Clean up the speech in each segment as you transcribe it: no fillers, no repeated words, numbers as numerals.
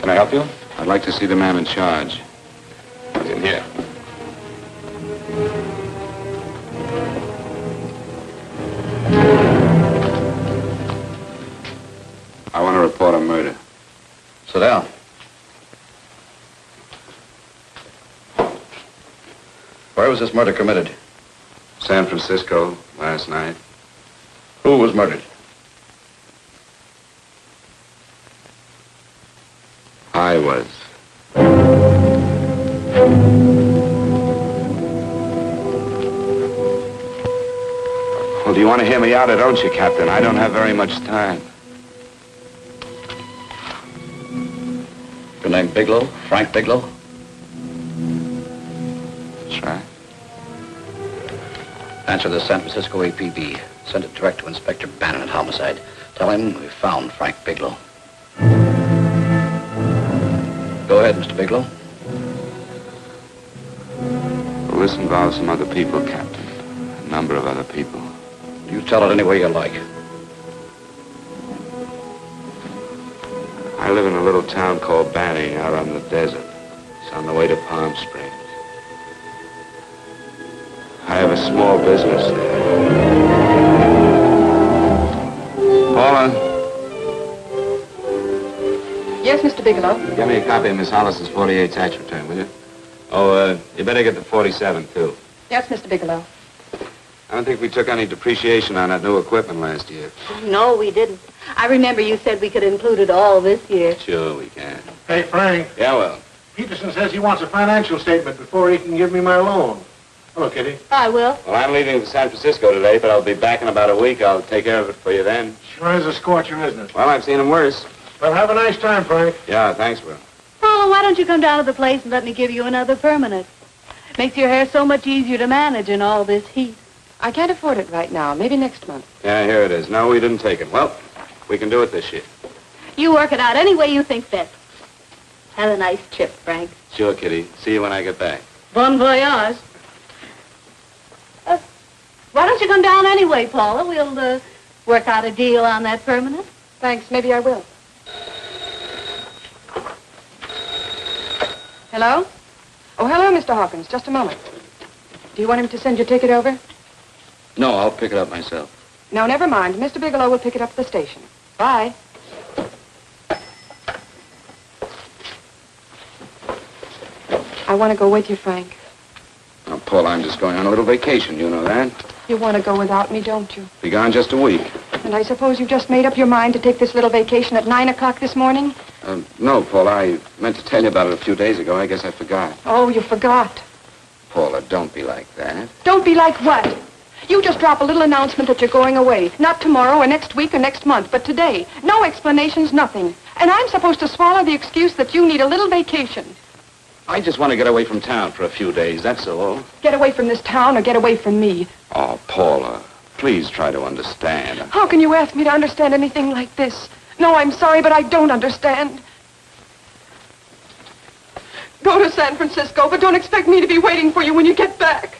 Can I help you? I'd like to see the man in charge. He's in here. I want to report a murder. Sit down. Where was this murder committed? San Francisco, last night. Who was murdered? I was. Well, do you want to hear me out or don't you, Captain? I don't have very much time. Your name Bigelow? Frank Bigelow? That's right. Answer the San Francisco APB. Send it direct to Inspector Bannon at Homicide. Tell him we found Frank Bigelow. Go ahead, Mr. Bigelow. Well, this involves some other people, Captain. A number of other people. You tell it any way you like. I live in a little town called Banning out on the desert. It's on the way to Palm Springs. I have a small business there. Paula? Yes, Mr. Bigelow? Get me a copy of Miss Hollis's 48 tax return, will you? Oh, you better get the 47, too. Yes, Mr. Bigelow. I don't think we took any depreciation on that new equipment last year. No, we didn't. I remember you said we could include it all this year. Sure we can. Hey, Frank. Yeah, well. Peterson says he wants a financial statement before he can give me my loan. Hello, Kitty. I will. Well, I'm leaving for San Francisco today, but I'll be back in about a week. I'll take care of it for you then. Sure is a scorcher, isn't it? Well, I've seen him worse. Well, have a nice time, Frank. Yeah, thanks, Will. Paula, why don't you come down to the place and let me give you another permanent? Makes your hair so much easier to manage in all this heat. I can't afford it right now. Maybe next month. Yeah, here it is. No, we didn't take it. Well, we can do it this year. You work it out any way you think best. Have a nice trip, Frank. Sure, Kitty. See you when I get back. Bon voyage. Why don't you come down anyway, Paula? We'll work out a deal on that permanent. Thanks. Maybe I will. Hello? Oh, hello, Mr. Hawkins. Just a moment. Do you want him to send your ticket over? No, I'll pick it up myself. No, never mind. Mr. Bigelow will pick it up at the station. Bye. I want to go with you, Frank. Oh, Paul, I'm just going on a little vacation. You know that? You want to go without me, don't you? Be gone just a week. And I suppose you've just made up your mind to take this little vacation at 9 o'clock this morning? No, Paul, I meant to tell you about it a few days ago. I guess I forgot. Oh, you forgot. Paula, don't be like that. Don't be like what? You just drop a little announcement that you're going away. Not tomorrow or next week or next month, but today. No explanations, nothing. And I'm supposed to swallow the excuse that you need a little vacation. I just want to get away from town for a few days, that's all. Get away from this town or get away from me. Oh, Paula, please try to understand. How can you ask me to understand anything like this? No, I'm sorry, but I don't understand. Go to San Francisco, but don't expect me to be waiting for you when you get back.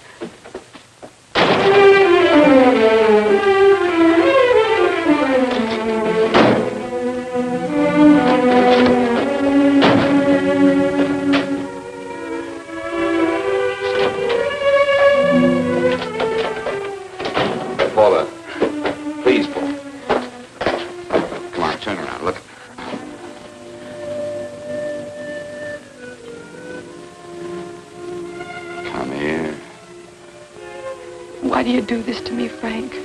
Paula, please, Paula. Come on, turn around, look. Come here. Why do you do this to me, Frank?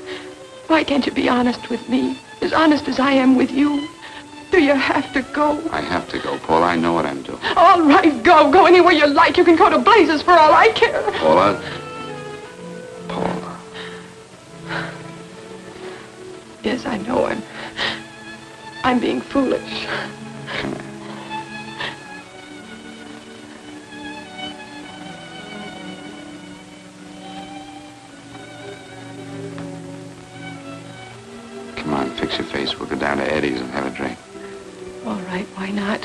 Why can't you be honest with me? As honest as I am with you? Do you have to go? I have to go, Paula. I know what I'm doing. All right, go. Go anywhere you like. You can go to blazes for all I care. Paula. Paula. Yes, I know. I'm being foolish. Come here. Come on, fix your face. We'll go down to Eddie's and have a drink. All right, why not?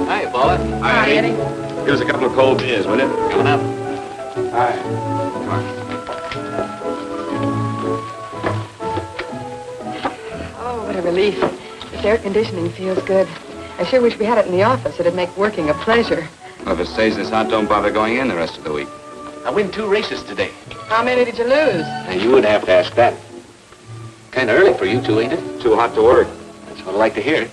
Hi, Paula. Hi, Eddie. Give us a couple of cold beers, will you? Coming up. Hi. Come on. What a relief. This air conditioning feels good. I sure wish we had it in the office. It'd make working a pleasure. Well, if it stays this hot, don't bother going in the rest of the week. I win 2 races today. How many did you lose? Now, you would have to ask that. Kind of early for you two, ain't it? Too hot to work. That's what I like to hear.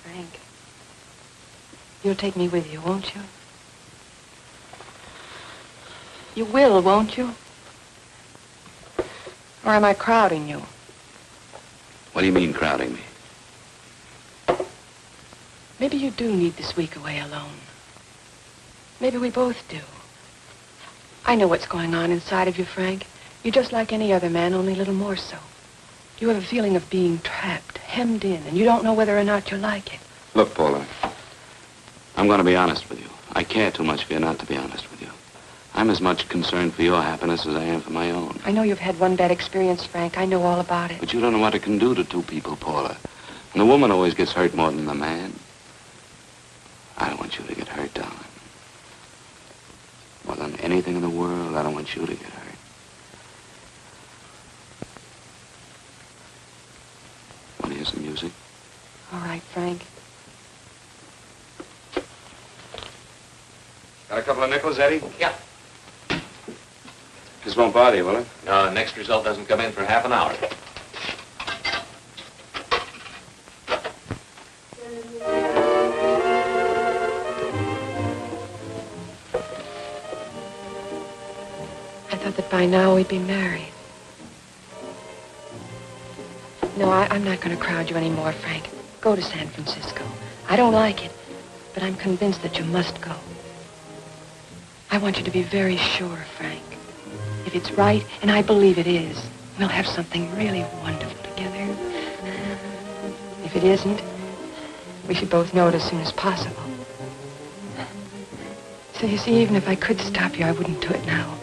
Frank, you'll take me with you, won't you? You will, won't you? Or am I crowding you? What do you mean, crowding me? Maybe you do need this week away alone. Maybe we both do. I know what's going on inside of you, Frank. You're just like any other man, only a little more so. You have a feeling of being trapped, hemmed in, and you don't know whether or not you like it. Look, Paula, I'm going to be honest with you. I care too much for you not to be honest with you. I'm as much concerned for your happiness as I am for my own. I know you've had one bad experience, Frank. I know all about it. But you don't know what it can do to 2 people, Paula. And the woman always gets hurt more than the man. I don't want you to get hurt, darling. More than anything in the world, I don't want you to get hurt. Want to hear some music? All right, Frank. Got a couple of nickels, Eddie? Yeah. This won't bother you, will it? No, next result doesn't come in for half an hour. I thought that by now we'd be married. No, I'm not going to crowd you anymore, Frank. Go to San Francisco. I don't like it, but I'm convinced that you must go. I want you to be very sure, Frank. If it's right, and I believe it is, we'll have something really wonderful together. If it isn't, we should both know it as soon as possible. So you see, even if I could stop you, I wouldn't do it now.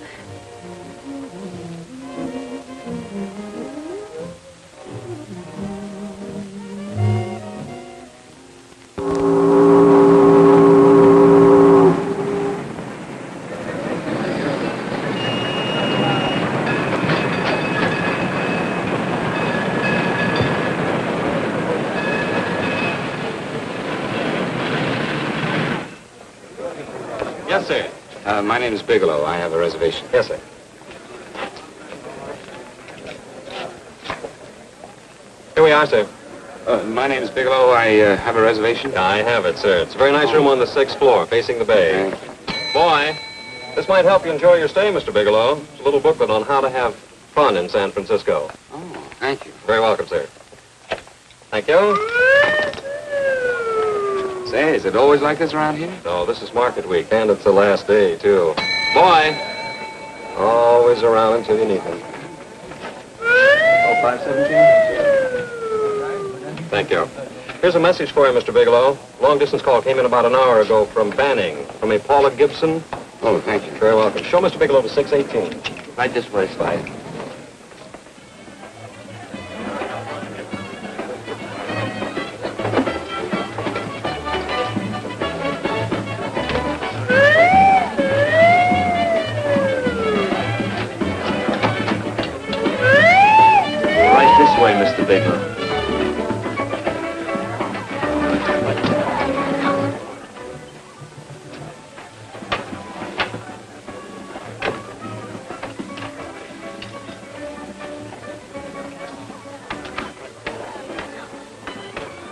Yes, sir. My name is Bigelow. I have a reservation. Yes, sir. Here we are, sir. My name is Bigelow. I have a reservation. I have it, sir. It's a very nice room on the 6th floor, facing the bay. Boy, this might help you enjoy your stay, Mr. Bigelow. It's a little booklet on how to have fun in San Francisco. Oh, thank you. Very welcome, sir. Thank you. Say, is it always like this around here? No, this is market week, and it's the last day, too. Boy, always around until you need him. Oh, 517? Thank you. Here's a message for you, Mr. Bigelow. Long-distance call came in about an hour ago from Banning, from a Paula Gibson. Oh, thank you. Very welcome. Show Mr. Bigelow to 618. Right this way, Slide. Right this way, Mr. Bigelow.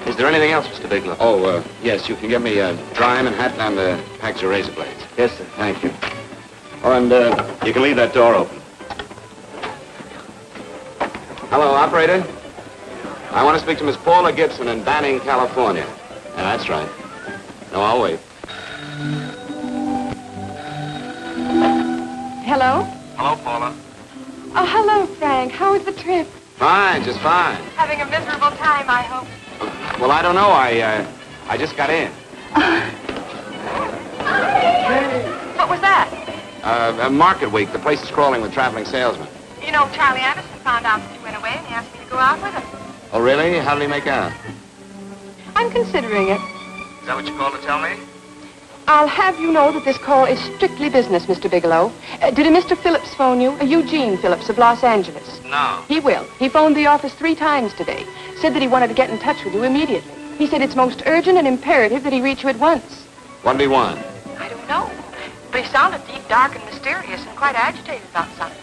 Is there anything else, Mr. Bigelow? Oh, yes, you can get me a dime and hat and a package of razor blades. Yes, sir. Thank you. Oh, and you can leave that door open. Hello, operator. I want to speak to Miss Paula Gibson in Banning, California. Yeah, that's right. No, I'll wait. Hello? Hello, Paula. Oh, hello, Frank. How was the trip? Fine, just fine. Having a miserable time, I hope. Well, I don't know. I just got in. What was that? Market week. The place is crawling with traveling salesmen. You know, Charlie Anderson found out that you went away and he asked me to go out with him. Oh, really? How did he make out? I'm considering it. Is that what you called to tell me? I'll have you know that this call is strictly business, Mr. Bigelow. Did a Mr. Phillips phone you? A Eugene Phillips of Los Angeles. No. He will. He phoned the office 3 times today. Said that he wanted to get in touch with you immediately. He said it's most urgent and imperative that he reach you at once. What did he want? I don't know. But he sounded deep, dark, and mysterious and quite agitated about something.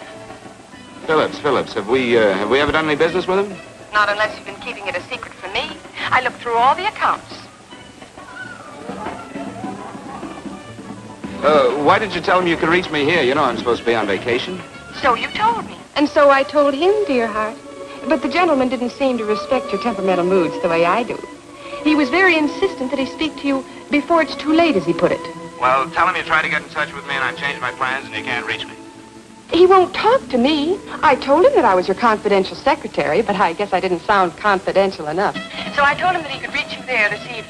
Phillips. Have we ever done any business with him? Not unless you've been keeping it a secret from me. I looked through all the accounts. Why did you tell him you could reach me here? You know I'm supposed to be on vacation. So you told me. And so I told him, dear heart. But the gentleman didn't seem to respect your temperamental moods the way I do. He was very insistent that he speak to you before it's too late, as he put it. Well, tell him you tried to get in touch with me and I changed my plans and you can't reach me. He won't talk to me. I told him that I was your confidential secretary, but I guess I didn't sound confidential enough. So I told him that he could reach you there this evening.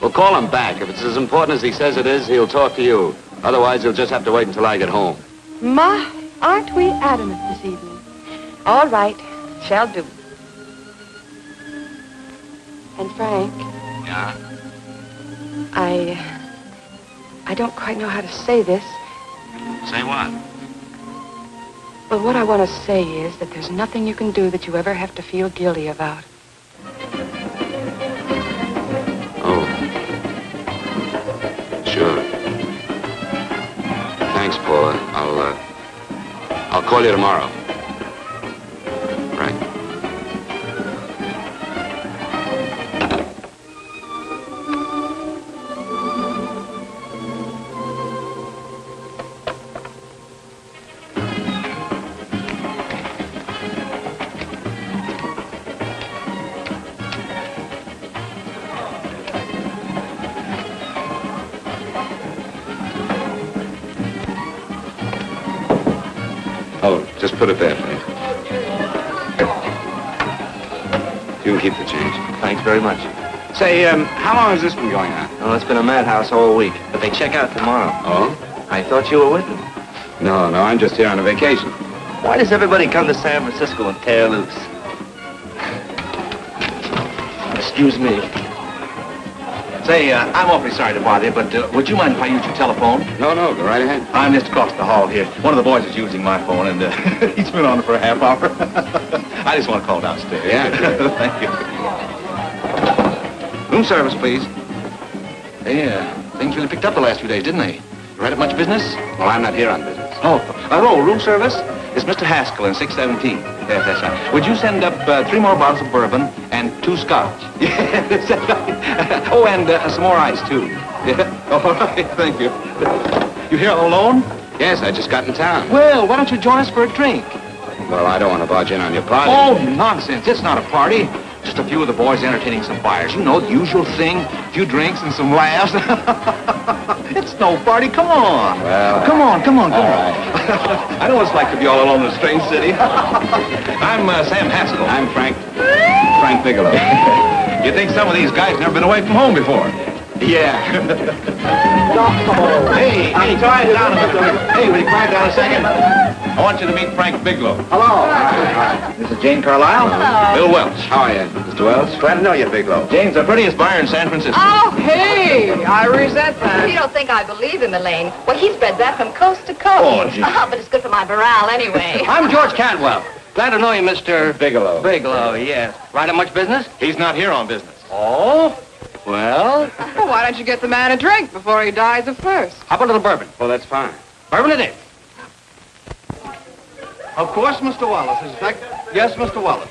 Well, call him back. If it's as important as he says it is, he'll talk to you. Otherwise, he'll just have to wait until I get home. My, aren't we adamant this evening? All right, shall do. And Frank, Yeah? I don't quite know how to say this. Say what? But what I want to say is that there's nothing you can do that you ever have to feel guilty about. Oh. Sure. Thanks, Paula. I'll call you tomorrow. Right. Oh, just put it there, please. You can keep the change. Thanks very much. Say, how long has this been going on? Well, it's been a madhouse all week, but they check out tomorrow. Oh? I thought you were with them. No, I'm just here on a vacation. Why does everybody come to San Francisco and tear loose? Excuse me. Say, I'm awfully sorry to bother you, but would you mind if I use your telephone? No, go right ahead. I'm just across the hall here. One of the boys is using my phone, and he's been on it for a half hour. I just want to call downstairs. Yeah, sure. Thank you. Room service, please. Hey, things really picked up the last few days, didn't they? You read up much business? Well, I'm not here on business. Oh, room service? It's Mr. Haskell in 617. Yes, that's right. Would you send up 3 more bottles of bourbon and 2 scotch? Yes, that's right. Oh, and some more ice, too. Yeah. All right, thank you. You here all alone? Yes, I just got in town. Well, why don't you join us for a drink? Well, I don't want to barge in on your party. Oh, nonsense. It's not a party. Just a few of the boys entertaining some buyers. You know, the usual thing. A few drinks and some laughs. It's no party. Come on. Well, Come on. all right. I know what it's like to be all alone in a strange city. I'm Sam Haskell. I'm Frank Bigelow. You think some of these guys never been away from home before? Yeah. Hey, quiet down a minute. Hey, will you quiet down a second? I want you to meet Frank Bigelow. Hello. This is Jane Carlisle. Hello. Bill Welch. How are you, Mr. Wells? Glad to know you, Bigelow. Jane's the prettiest buyer in San Francisco. Oh, hey, I resent that. You don't think I believe him, Elaine? Well, he's bred that from coast to coast. Oh, gee. But it's good for my morale anyway. I'm George Cantwell. Glad to know you, Mr. Bigelow. Bigelow, yes. Right up much business? He's not here on business. Oh? Well, Well, why don't you get the man a drink before he dies of thirst? how about a little bourbon? Well, that's fine. Bourbon it is. Of course, Mr. Wallace. In fact, yes, Mr. Wallace.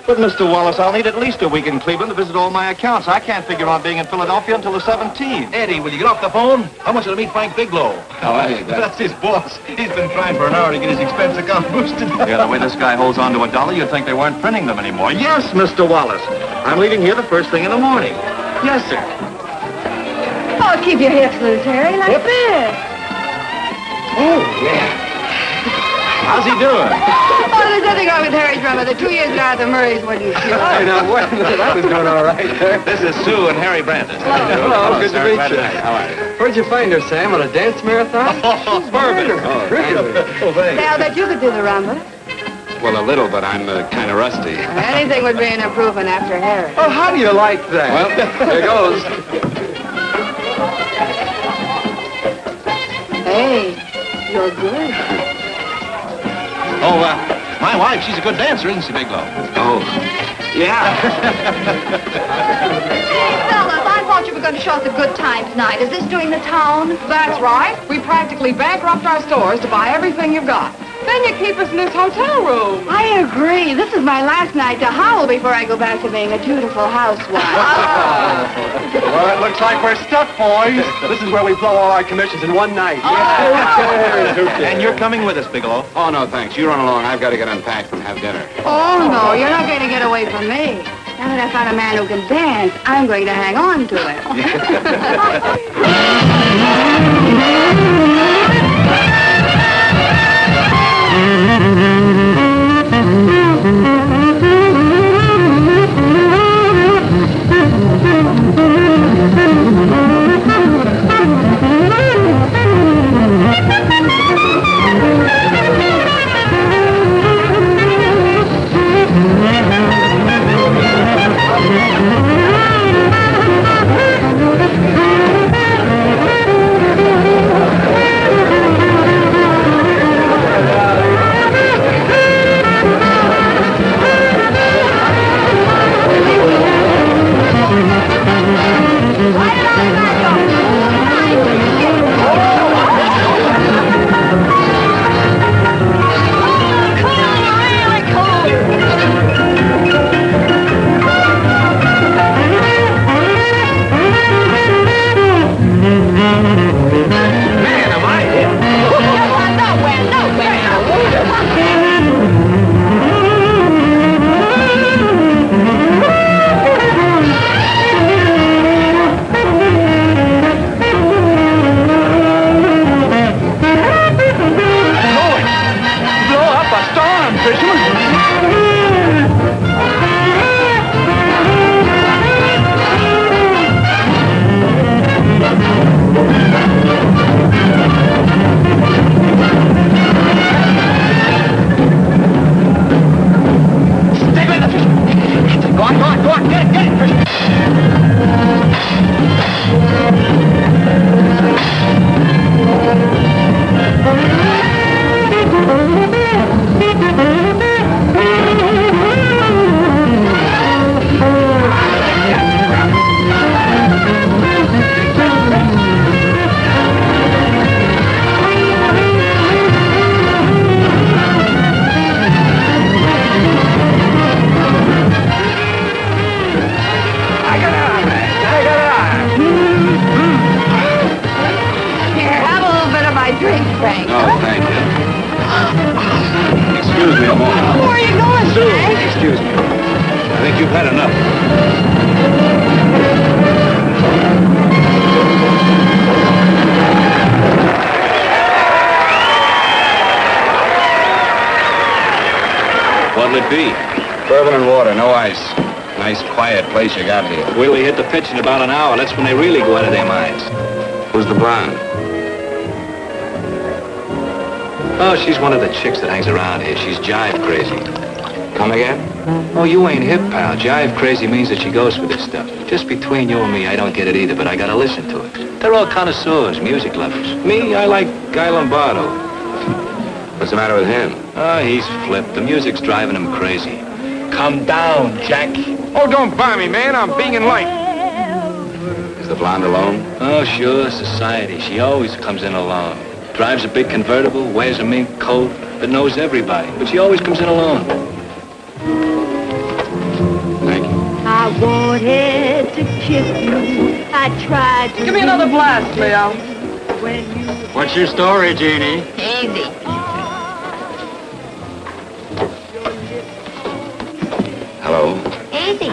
But, Mr. Wallace, I'll need at least a week in Cleveland to visit all my accounts. I can't figure on being in Philadelphia until the 17th. Eddie, will you get off the phone? I want you to meet Frank Bigelow. How are you, That's his boss. He's been trying for an hour to get his expense account boosted. Yeah, the way this guy holds on to $1, you'd think they weren't printing them anymore. Yes, Mr. Wallace. I'm leaving here the first thing in the morning. Yes, sir. Oh, keep your hips loose, Harry, like this. Oh, yeah. How's he doing? Oh, there's nothing wrong with Harry Drummer. The 2 years now at the Murrays wouldn't cure. Hey, now, wait a minute. I was doing all right there. This is Sue and Harry Brandis. Hello, good to meet you. How are you? Where'd you find her, Sam? On a dance marathon? Oh, perfect. Oh, thank you. Say, I'll bet you could do the rumba. Well, a little, but I'm kind of rusty. Anything would be an improvement after Harry. Oh, how do you like that? Well, here goes. Hey, you're good. Oh, my wife, she's a good dancer, isn't she, Bigelow? Oh, yeah. Fellas, I thought you were going to show us a good time tonight. Is this doing the town? That's right. We practically bankrupt our stores to buy everything you've got. Then you keep us in this hotel room. I agree. This is my last night to howl before I go back to being a dutiful housewife. Well, it looks like we're stuck, boys. This is where we blow all our commissions in one night. And you're coming with us, Bigelow. Oh, no, thanks. You run along. I've got to get unpacked and have dinner. Oh, no, you're not going to get away from me. Now that I found a man who can dance, I'm going to hang on to What'll it be? Bourbon and water, no ice. Nice, quiet place you got here. Wait till we hit the pitch in about an hour. That's when they really go out of their minds. Who's the blonde? Oh, she's one of the chicks that hangs around here. She's jive crazy. Come again? Oh, you ain't hip, pal. Jive crazy means that she goes for this stuff. Just between you and me, I don't get it either, but I gotta listen to it. They're all connoisseurs, music lovers. Me, I like Guy Lombardo. What's the matter with him? Oh, he's flipped. The music's driving him crazy. Come down, Jack. Oh, don't buy me, man. I'm being light. Is the blonde alone? Oh, sure, society. She always comes in alone. Drives a big convertible, wears a mink coat, but knows everybody. But she always comes in alone. Thank you. I wanted to kiss you. I tried to... Give me another blast, Leo. What's your story, Jeannie? Easy. Hello. Easy.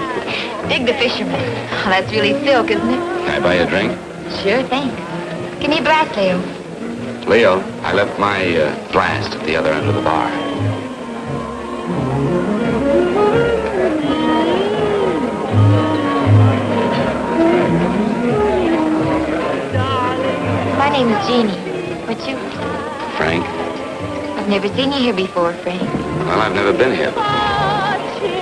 Dig the fisherman. Oh, that's really silk, isn't it? Can I buy you a drink? Sure thing. Give me a blast, Leo. Leo, I left my blast at the other end of the bar. Darling, My name is Jeannie. What's yours? Frank? I've never seen you here before, Frank. Well, I've never been here before.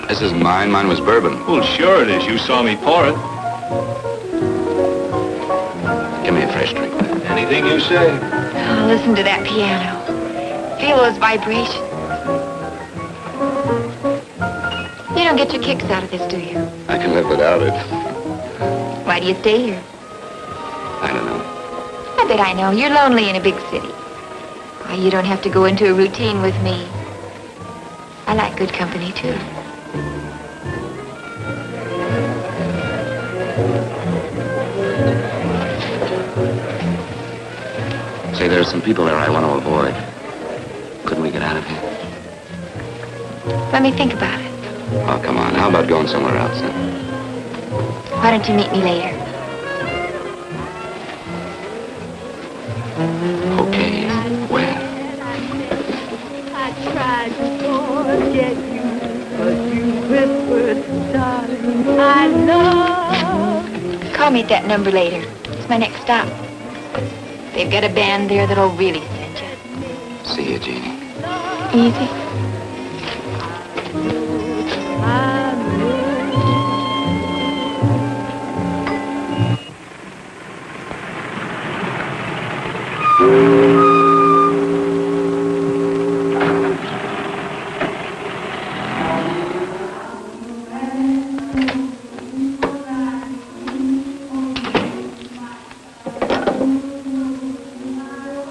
This isn't mine. Mine was bourbon. Well, sure it is. You saw me pour it. Give me a fresh drink. Anything you say. Oh, listen to that piano. Feel those vibrations. You don't get your kicks out of this, do you? I can live without it. Why do you stay here? I don't know. I bet I know. You're lonely in a big city. Why, you don't have to go into a routine with me. I like good company, too. Say, there are some people there I want to avoid. Couldn't we get out of here? Let me think about it. Oh, come on. How about going somewhere else, then? Why don't you meet me later? Okay. Where? I tried to forget you, but you whispered, darling, I love you. Call me at that number later. It's my next stop. They've got a band there that'll really send you. See you, Jeannie. Easy.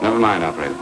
Never mind, operator.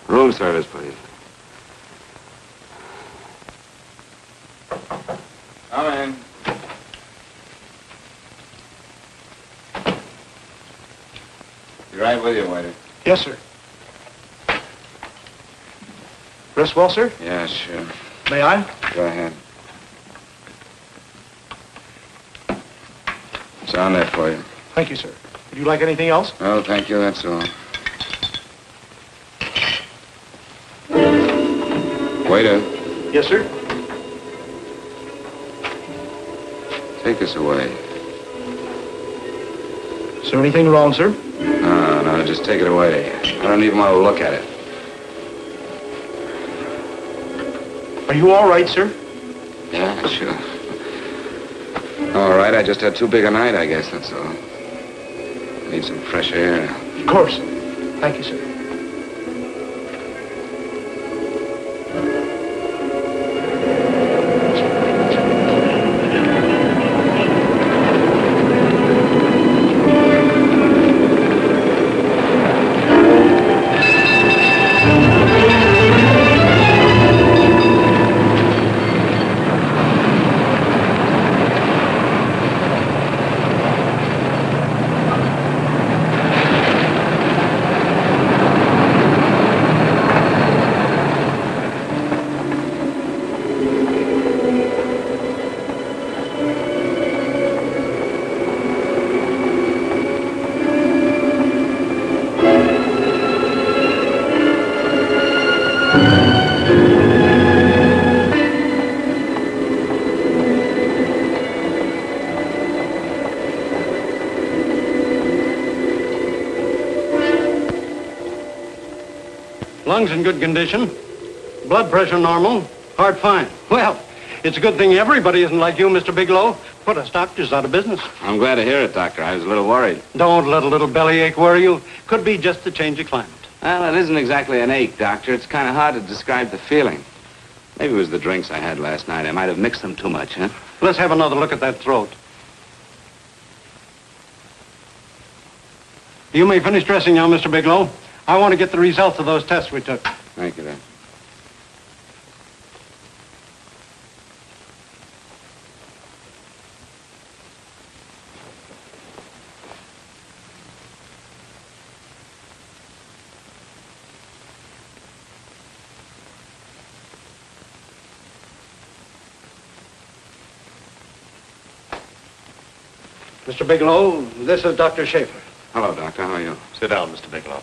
Room service, please. Come in. Be right with you, waiter. Yes, sir. Rest well, sir? Yeah, sure. May I? Go ahead. It's on there for you. Thank you, sir. Would you like anything else? Oh, thank you, that's all. Waiter, Yes, sir. take us away. Is there anything wrong, sir? No, just take it away. I don't even want to look at it. Are you all right, sir? Yeah, sure. All right, I just had too big a night, I guess, that's all. Need some fresh air. Of course. Thank you, sir. Lungs in good condition. Blood pressure normal. Heart fine. Well, it's a good thing everybody isn't like you, Mr. Bigelow. Put us doctors out of business. I'm glad to hear it, Doctor. I was a little worried. Don't let a little bellyache worry you. Could be just the change of climate. Well, it isn't exactly an ache, Doctor. It's kind of hard to describe the feeling. Maybe it was the drinks I had last night. I might have mixed them too much, huh? Let's have another look at that throat. You may finish dressing now, Mr. Bigelow. I want to get the results of those tests we took. Thank you, Doc. Mr. Bigelow, this is Dr. Schaefer. Hello, Doctor. How are you? Sit down, Mr. Bigelow.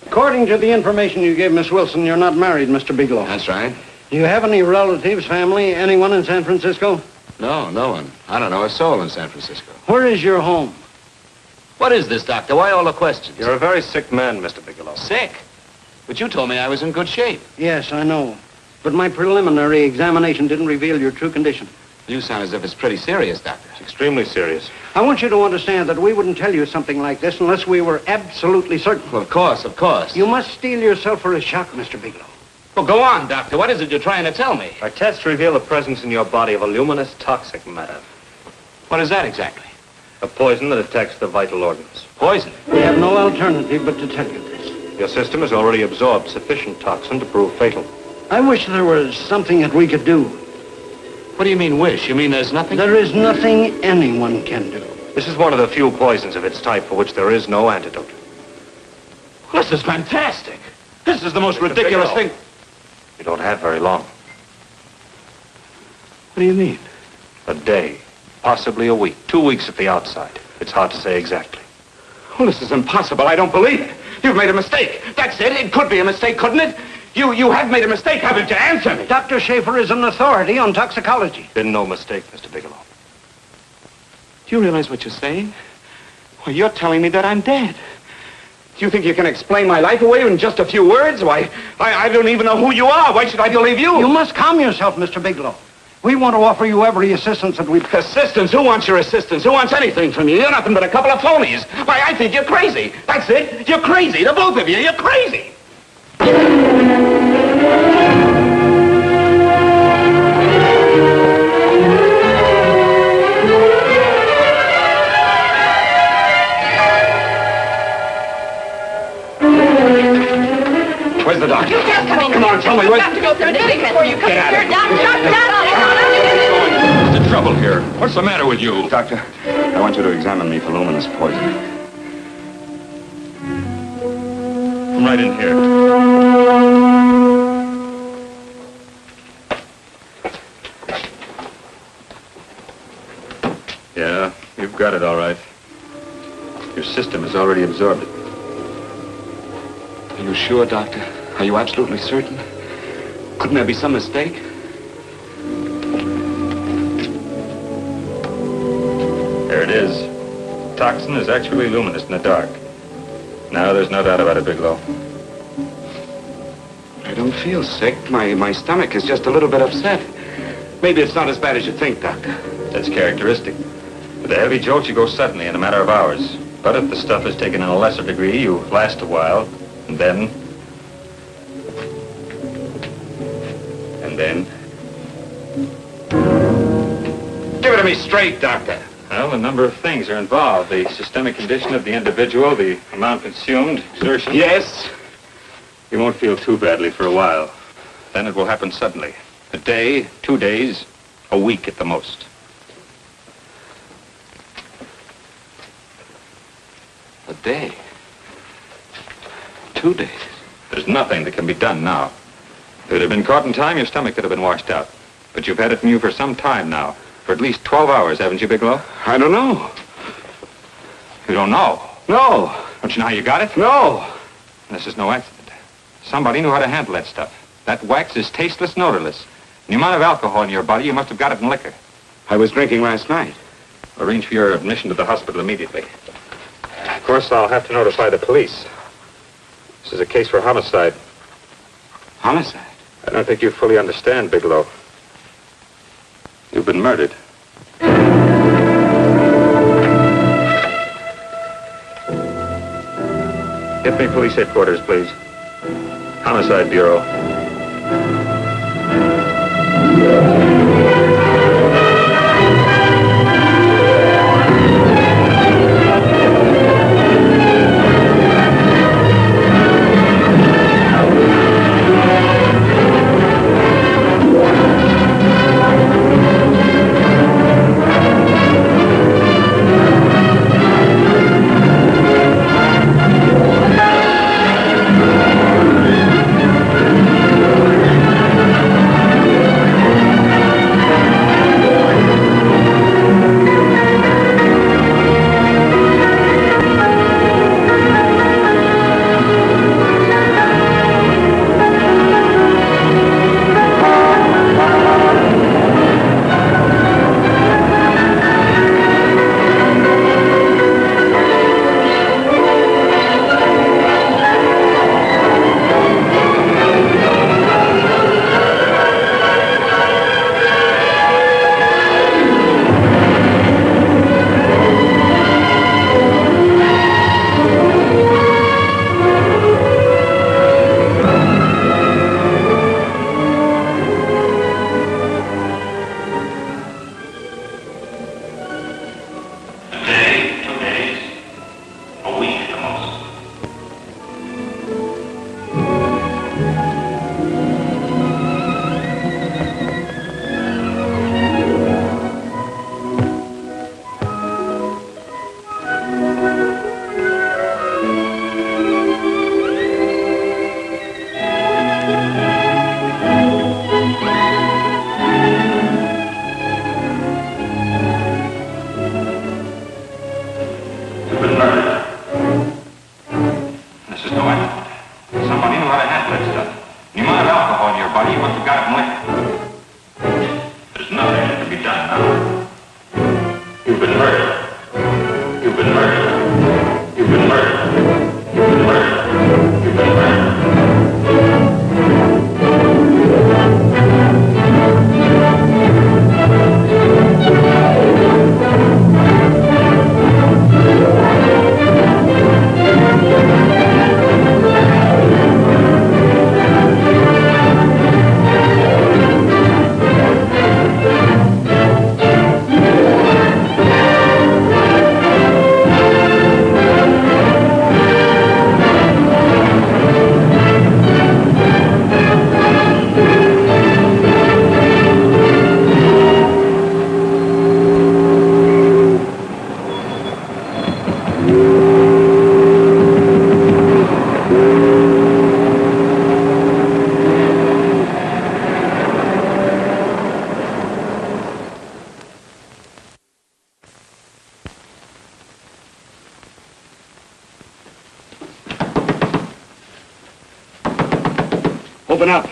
According to the information you gave Miss Wilson, you're not married, Mr. Bigelow. That's right. Do you have any relatives, family, anyone in San Francisco? No, no one. I don't know a soul in San Francisco. Where is your home? What is this, Doctor? Why all the questions? You're a very sick man, Mr. Bigelow. Sick? But you told me I was in good shape. Yes, I know. But my preliminary examination didn't reveal your true condition. You sound as if it's pretty serious, Doctor. It's extremely serious. I want you to understand that we wouldn't tell you something like this unless we were absolutely certain. Well, of course, of course. You must steel yourself for a shock, Mr. Bigelow. Well, go on, Doctor. What is it you're trying to tell me? Our tests reveal the presence in your body of a luminous toxic matter. What is that exactly? A poison that attacks the vital organs. Poison? We have no alternative but to tell you this. Your system has already absorbed sufficient toxin to prove fatal. I wish there was something that we could do. What do you mean, wish? You mean there's nothing? There is nothing anyone can do. This is one of the few poisons of its type for which there is no antidote. Well, this is fantastic. This is the most ridiculous thing. You don't have very long. What do you mean? A day, possibly a week, 2 weeks at the outside. It's hard to say exactly. Well, this is impossible. I don't believe it. You've made a mistake. That's it. It could be a mistake, couldn't it? You have made a mistake, haven't you? Answer me. Dr. Schaefer is an authority on toxicology. Been no mistake, Mr. Bigelow. Do you realize what you're saying? Well, you're telling me that I'm dead. Do you think you can explain my life away in just a few words? Why, I don't even know who you are. Why should I believe you? You must calm yourself, Mr. Bigelow. We want to offer you every assistance that we... Assistance? Who wants your assistance? Who wants anything from you? You're nothing but a couple of phonies. Why, I think you're crazy. That's it. You're crazy. The both of you. You're crazy. Where's the doctor? You can't come in. Come on, tell me. You have to go through this before you come Get out of here. here. Doctor. What's the trouble here? What's the matter with you? Doctor, I want you to examine me for luminous poison. Come right in here. Yeah, you've got it all right. Your system has already absorbed it. Are you sure, Doctor? Are you absolutely certain? Couldn't there be some mistake? There it is. Toxin is actually luminous in the dark. Now there's no doubt about it, Bigelow. I don't feel sick. My stomach is just a little bit upset. Maybe it's not as bad as you think, Doctor. That's characteristic. With a heavy jolt, you go suddenly in a matter of hours. But if the stuff is taken in a lesser degree, you last a while, and then... Give it to me straight, Doctor. Well, a number of things are involved. The systemic condition of the individual, the amount consumed, exertion. Yes? You won't feel too badly for a while. Then it will happen suddenly. A day, 2 days, a week at the most. A day? 2 days? There's nothing that can be done now. If it had been caught in time, your stomach could have been washed out. But you've had it in you for some time now. For at least 12 hours, haven't you, Bigelow? I don't know. You don't know? No. Don't you know how you got it? No. This is no accident. Somebody knew how to handle that stuff. That wax is tasteless, odorless. The amount of alcohol in your body, you must have got it in liquor. I was drinking last night. Arrange for your admission to the hospital immediately. Of course, I'll have to notify the police. This is a case for homicide. Homicide? I don't think you fully understand, Bigelow. You've been murdered. Get me police headquarters, please. Homicide Bureau. Open up.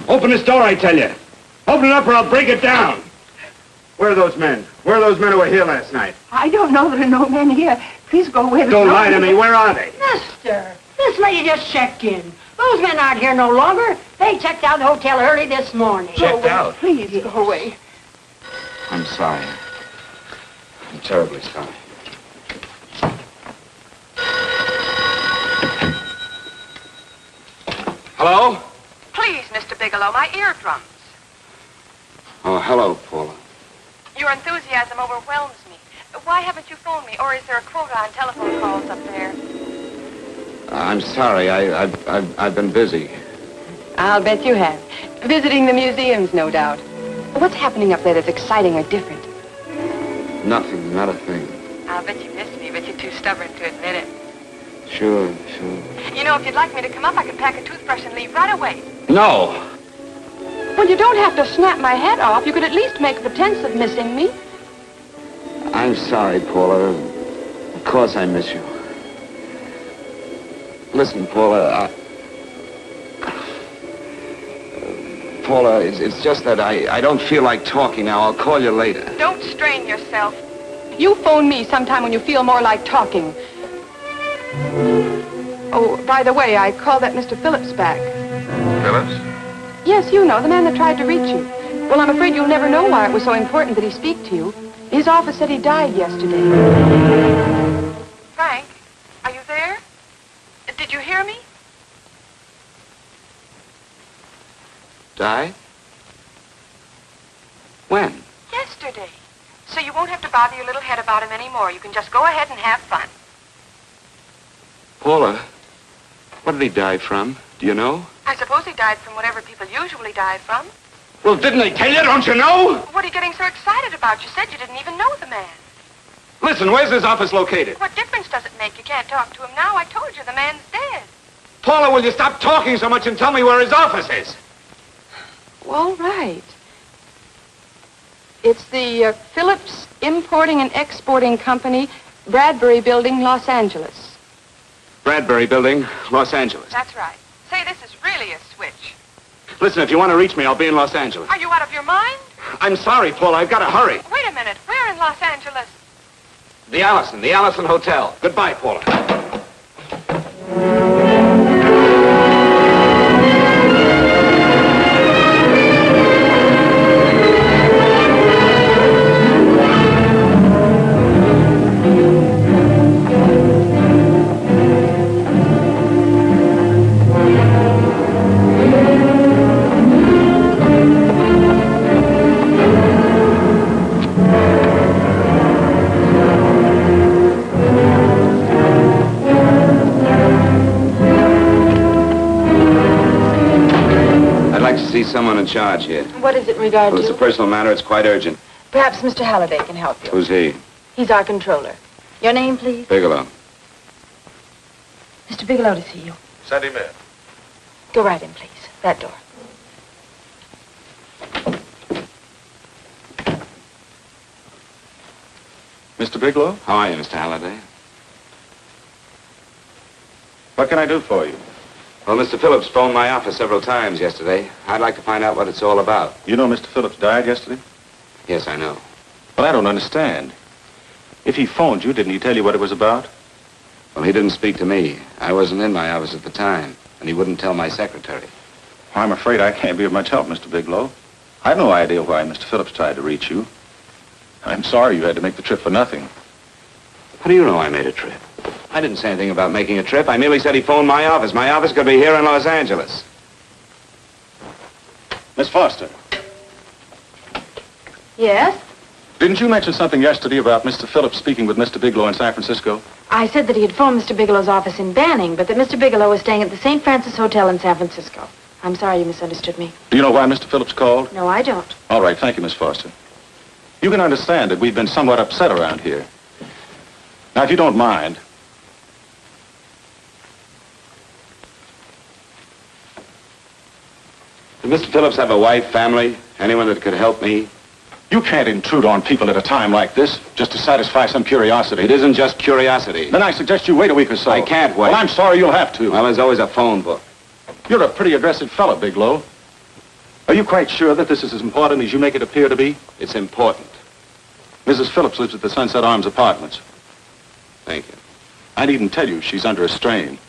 Open this door, I tell you. Open it up or I'll break it down. Where are those men? Where are those men who were here last night? I don't know. There are no men here. Please go away. Don't lie to me. Where are they? Mister, this lady just checked in. Those men aren't here no longer. They checked out the hotel early this morning. Checked out? Please go away. I'm sorry. I'm terribly sorry. Hello? Please, Mr. Bigelow, my eardrums. Oh, hello, Paula. Your enthusiasm overwhelms me. Why haven't you phoned me? Or is there a quota on telephone calls up there? I'm sorry. I've been busy. I'll bet you have. Visiting the museums, no doubt. What's happening up there that's exciting or different? Nothing, not a thing. I'll bet you miss me, but you're too stubborn to admit it. Sure. You know, if you'd like me to come up, I could pack a toothbrush and leave right away. No. Well, you don't have to snap my head off. You could at least make a pretense of missing me. I'm sorry, Paula. Of course I miss you. Listen, Paula, Paula, it's just that I don't feel like talking now. I'll call you later. Don't strain yourself. You phone me sometime when you feel more like talking. Oh, by the way, I called that Mr. Phillips back. Phillips? Yes, you know, the man that tried to reach you. Well, I'm afraid you'll never know why it was so important that he speak to you. His office said he died yesterday. Frank, are you there? Did you hear me? Died? When? Yesterday. So you won't have to bother your little head about him anymore. You can just go ahead and have fun. Paula, what did he die from? Do you know? I suppose he died from whatever people usually die from. Well, didn't they tell you? Don't you know? What are you getting so excited about? You said you didn't even know the man. Listen, where's his office located? What difference does it make? You can't talk to him now. I told you the man's dead. Paula, will you stop talking so much and tell me where his office is? All right. It's the Phillips Importing and Exporting Company, Bradbury Building, Los Angeles. Bradbury Building, Los Angeles. That's right. Say, this is really a switch. Listen, if you want to reach me, I'll be in Los Angeles. Are you out of your mind? I'm sorry, Paula. I've got to hurry. Wait a minute. Where in Los Angeles? The Allison Hotel. Goodbye, Paula. See someone in charge here. What is it regarding? Well, it's a personal matter. It's quite urgent. Perhaps Mr. Halliday can help you. Who's he? He's our controller. Your name, please? Bigelow. Mr. Bigelow to see you. Send him in. Go right in, please. That door. Mr. Bigelow? How are you, Mr. Halliday? What can I do for you? Well, Mr. Phillips phoned my office several times yesterday. I'd like to find out what it's all about. You know Mr. Phillips died yesterday? Yes, I know. But I don't understand. If he phoned you, didn't he tell you what it was about? Well, he didn't speak to me. I wasn't in my office at the time, and he wouldn't tell my secretary. Well, I'm afraid I can't be of much help, Mr. Bigelow. I've no idea why Mr. Phillips tried to reach you. I'm sorry you had to make the trip for nothing. How do you know I made a trip? I didn't say anything about making a trip. I merely said he phoned my office. My office could be here in Los Angeles. Miss Foster, Yes? didn't you mention something yesterday about Mr. Phillips speaking with Mr. Bigelow in San Francisco? I said that he had phoned Mr. Bigelow's office in Banning, but that Mr. Bigelow was staying at the St. Francis Hotel in San Francisco. I'm sorry you misunderstood me. Do you know why Mr. Phillips called? No, I don't. All right, thank you, Miss Foster. You can understand that we've been somewhat upset around here. Now, if you don't mind, Did Mr. Phillips have a wife, family, anyone that could help me? you can't intrude on people at a time like this just to satisfy some curiosity. It isn't just curiosity. Then I suggest you wait a week or so. I can't wait. Well, I'm sorry you'll have to. Well, there's always a phone book. You're a pretty aggressive fellow, Bigelow. Are you quite sure that this is as important as you make it appear to be? It's important. Mrs. Phillips lives at the Sunset Arms Apartments. Thank you. I needn't tell you she's under a strain.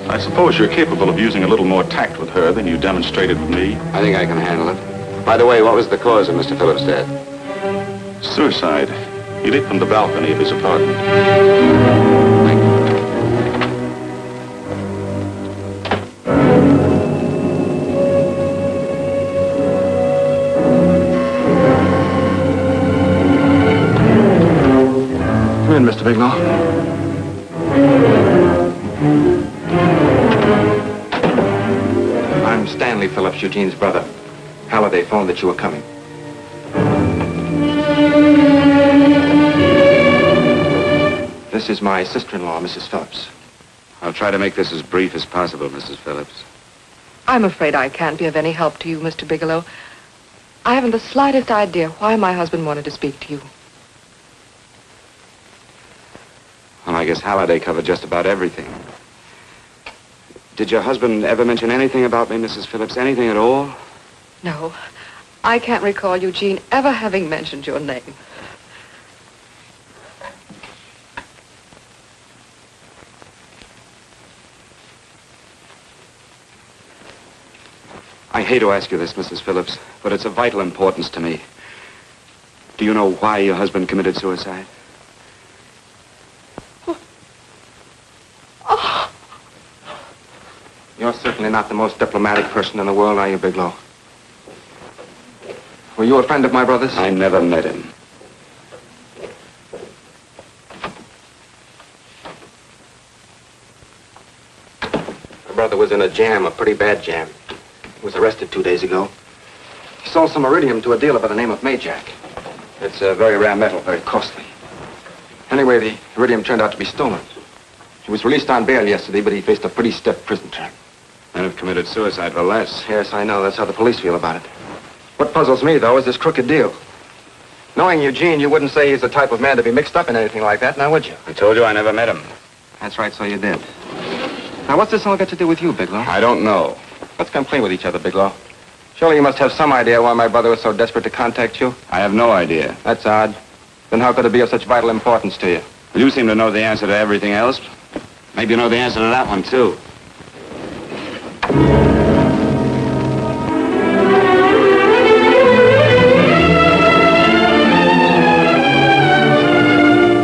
I suppose you're capable of using a little more tact with her than you demonstrated with me. I think I can handle it. By the way, what was the cause of Mr. Phillips' death? Suicide. He leaped from the balcony of his apartment. Thank you. Come in, Mr. Bigelow. I'm Stanley Phillips, Eugene's brother. Halliday phoned that you were coming. This is my sister-in-law, Mrs. Phillips. I'll try to make this as brief as possible, Mrs. Phillips. I'm afraid I can't be of any help to you, Mr. Bigelow. I haven't the slightest idea why my husband wanted to speak to you. Well, I guess Halliday covered just about everything. Did your husband ever mention anything about me, Mrs. Phillips? Anything at all? No. I can't recall Eugene ever having mentioned your name. I hate to ask you this, Mrs. Phillips, but it's of vital importance to me. Do you know why your husband committed suicide? Oh. You're certainly not the most diplomatic person in the world, are you, Bigelow? Were you a friend of my brother's? I never met him. My brother was in a jam, a pretty bad jam. He was arrested 2 days ago. He sold some iridium to a dealer by the name of Majak. It's a very rare metal, very costly. Anyway, the iridium turned out to be stolen. He was released on bail yesterday, but he faced a pretty stiff prison term. And have committed suicide for less. Yes, I know. That's how the police feel about it. What puzzles me, though, is this crooked deal. Knowing Eugene, you wouldn't say he's the type of man to be mixed up in anything like that, now would you? I told you I never met him. That's right, so you did. Now, what's this all got to do with you, Bigelow? I don't know. Let's come clean with each other, Bigelow. Surely you must have some idea why my brother was so desperate to contact you? I have no idea. That's odd. Then how could it be of such vital importance to you? Well, you seem to know the answer to everything else. Maybe you know the answer to that one, too.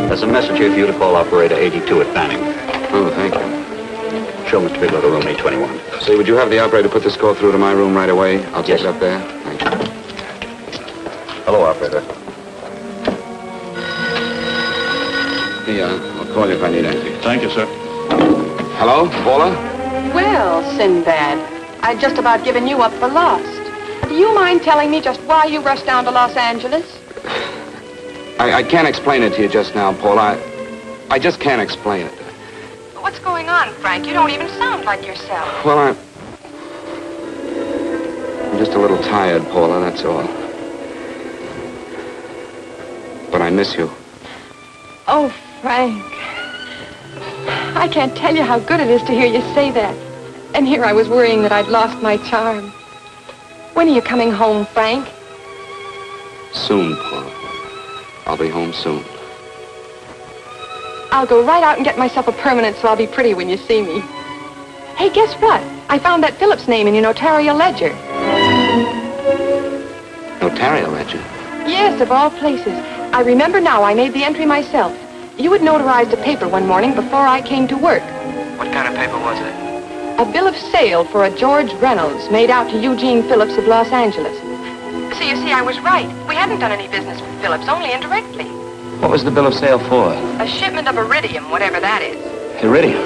There's a message here for you to call operator 82 at Banning. Oh, thank you. Show Mr. Bigelow to room 821. Say, would you have the operator put this call through to my room right away? I'll take it up there. Thank you. Hello, operator. I'll call you if I need anything. Thank you, sir. Hello, Paula? Well, Sinbad, I'd just about given you up for lost. Do you mind telling me just why you rushed down to Los Angeles? I can't explain it to you just now, Paula. I just can't explain it. What's going on, Frank? You don't even sound like yourself. Well, I'm just a little tired, Paula, that's all. But I miss you. Oh, Frank. I can't tell you how good it is to hear you say that. And here I was worrying that I'd lost my charm. When are you coming home, Frank? Soon, Paula. I'll be home soon. I'll go right out and get myself a permanent so I'll be pretty when you see me. Hey, guess what? I found that Phillips name in your notarial ledger. Notarial ledger? Yes, of all places. I remember now I made the entry myself. You had notarized a paper one morning before I came to work. What kind of paper was it? A bill of sale for a George Reynolds made out to Eugene Phillips of Los Angeles. So you see, I was right. We hadn't done any business with Phillips, only indirectly. What was the bill of sale for? A shipment of iridium, whatever that is. Iridium.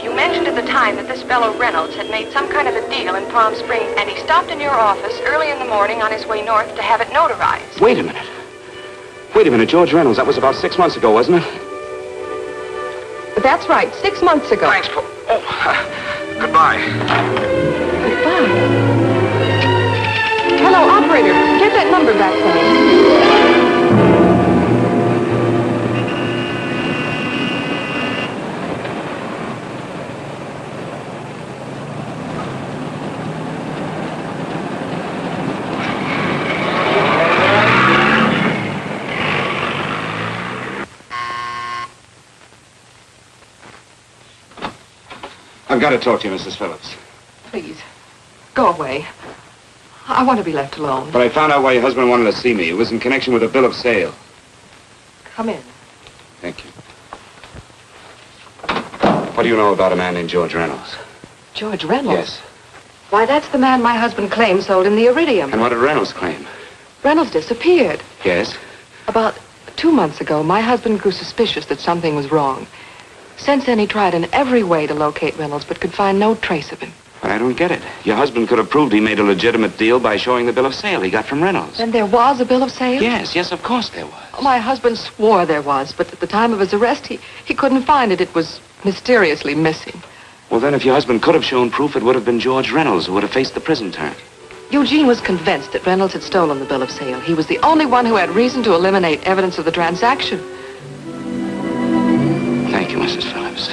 You mentioned at the time that this fellow Reynolds had made some kind of a deal in Palm Springs, and he stopped in your office early in the morning on his way north to have it notarized. Wait a minute. Wait a minute, George Reynolds. That was about 6 months ago, wasn't it? That's right, 6 months ago. Thanks, Paul. Oh, goodbye. Goodbye. Hello, operator. Get that number back for me. I've got to talk to you, Mrs. Phillips. Please, go away. I want to be left alone. But I found out why your husband wanted to see me. It was in connection with a bill of sale. Come in. Thank you. What do you know about a man named George Reynolds? George Reynolds? Yes. Why, that's the man my husband claims sold him the iridium. And what did Reynolds claim? Reynolds disappeared. Yes? About 2 months ago, my husband grew suspicious that something was wrong. Since then, he tried in every way to locate Reynolds, but could find no trace of him. But I don't get it. Your husband could have proved he made a legitimate deal by showing the bill of sale he got from Reynolds. Then there was a bill of sale? Yes, of course there was. My husband swore there was, but at the time of his arrest, he couldn't find it. It was mysteriously missing. Well, then, if your husband could have shown proof, it would have been George Reynolds who would have faced the prison term. Eugene was convinced that Reynolds had stolen the bill of sale. He was the only one who had reason to eliminate evidence of the transaction. Thank you, Mrs. Phillips.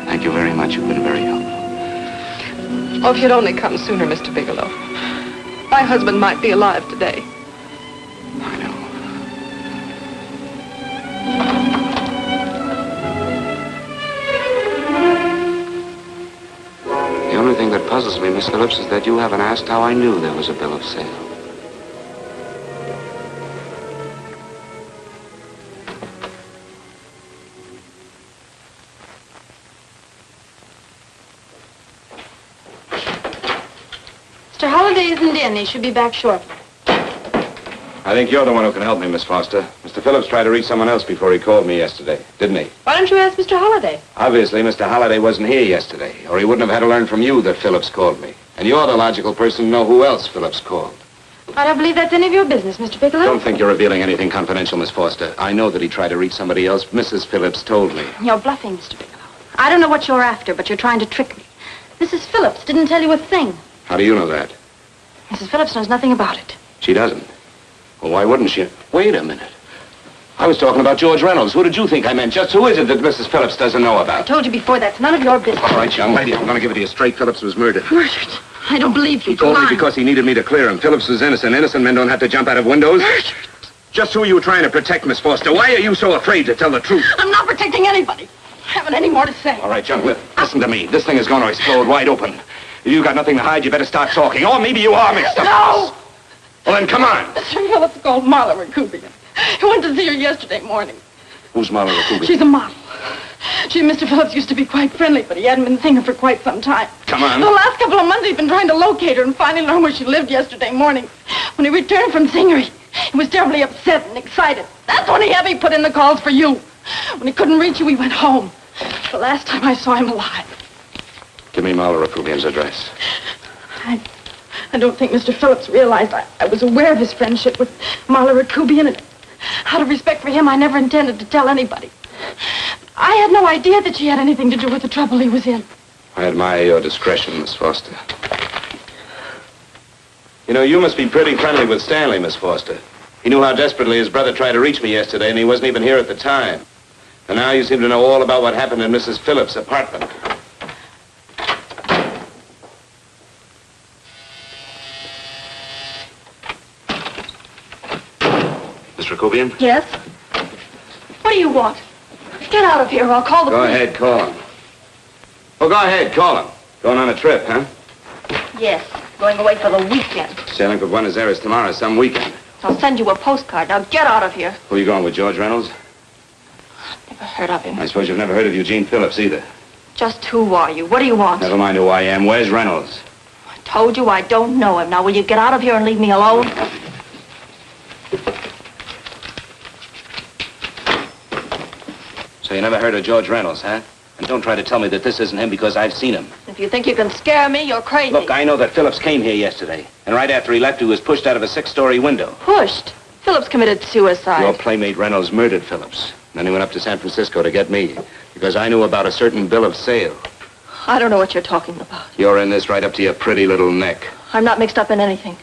Thank you very much. You've been very helpful. Oh, if you'd only come sooner, Mr. Bigelow. My husband might be alive today. I know. The only thing that puzzles me, Miss Phillips, is that you haven't asked how I knew there was a bill of sale. Mr. Holliday isn't in. He should be back shortly. I think you're the one who can help me, Miss Foster. Mr. Phillips tried to reach someone else before he called me yesterday, didn't he? Why don't you ask Mr. Holliday? Obviously, Mr. Holliday wasn't here yesterday, or he wouldn't have had to learn from you that Phillips called me. And you're the logical person to know who else Phillips called. I don't believe that's any of your business, Mr. Bigelow. Don't think you're revealing anything confidential, Miss Foster. I know that he tried to reach somebody else. Mrs. Phillips told me. You're bluffing, Mr. Bigelow. I don't know what you're after, but you're trying to trick me. Mrs. Phillips didn't tell you a thing. How do you know that? Mrs. Phillips knows nothing about it. She doesn't. Well, why wouldn't she? Wait a minute. I was talking about George Reynolds. Who did you think I meant? Just who is it that Mrs. Phillips doesn't know I about? told you before, that's none of your business. All right, young lady, I'm going to give it to you straight. Phillips was murdered. Murdered? I don't believe you. He told me because he needed me to clear him. Phillips was innocent. Innocent men don't have to jump out of windows. Murdered? Just who are you trying to protect, Miss Foster? Why are you so afraid to tell the truth? I'm not protecting anybody. I haven't any more to say. All right, young lady, listen to me. This thing is going to explode wide open. If you've got nothing to hide, you better start talking. Or maybe you are mixed up. No! Well, then come on. Mr. Phillips called Marla Rakubian. He went to see her yesterday morning. Who's Marla Rakubian? She's a model. She and Mr. Phillips used to be quite friendly, but he hadn't been seeing her for quite some time. Come on. The last couple of months, he'd been trying to locate her and finally learn where she lived yesterday morning. When he returned from seeing her, he was terribly upset and excited. That's when he had me put in the calls for you. When he couldn't reach you, he went home. The last time I saw him alive. Give me Marla Rakubian's address. I don't think Mr. Phillips realized I was aware of his friendship with Marla Rakubian, and out of respect for him, I never intended to tell anybody. I had no idea that she had anything to do with the trouble he was in. I admire your discretion, Miss Foster. You know, you must be pretty friendly with Stanley, Miss Foster. He knew how desperately his brother tried to reach me yesterday, and he wasn't even here at the time. And now you seem to know all about what happened in Mrs. Phillips' apartment. Miss Rakubian? Yes? What do you want? Get out of here or I'll call the Go police. ahead, call him. Oh, go ahead, call him. Going on a trip, huh? Yes, going away for the weekend. Sailing for Buenos Aires tomorrow, some weekend. I'll send you a postcard. Now get out of here. Who are you going with, George Reynolds? Never heard of him. I suppose you've never heard of Eugene Phillips either. Just who are you? What do you want? Never mind who I am. Where's Reynolds? I told you I don't know him. Now will you get out of here and leave me alone? So you never heard of George Reynolds, huh? And don't try to tell me that this isn't him because I've seen him. If you think you can scare me, you're crazy. Look, I know that Phillips came here yesterday. And right after he left, he was pushed out of a 6-story window. Pushed? Phillips committed suicide. Your playmate Reynolds murdered Phillips. Then he went up to San Francisco to get me, because I knew about a certain bill of sale. I don't know what you're talking about. You're in this right up to your pretty little neck. I'm not mixed up in anything.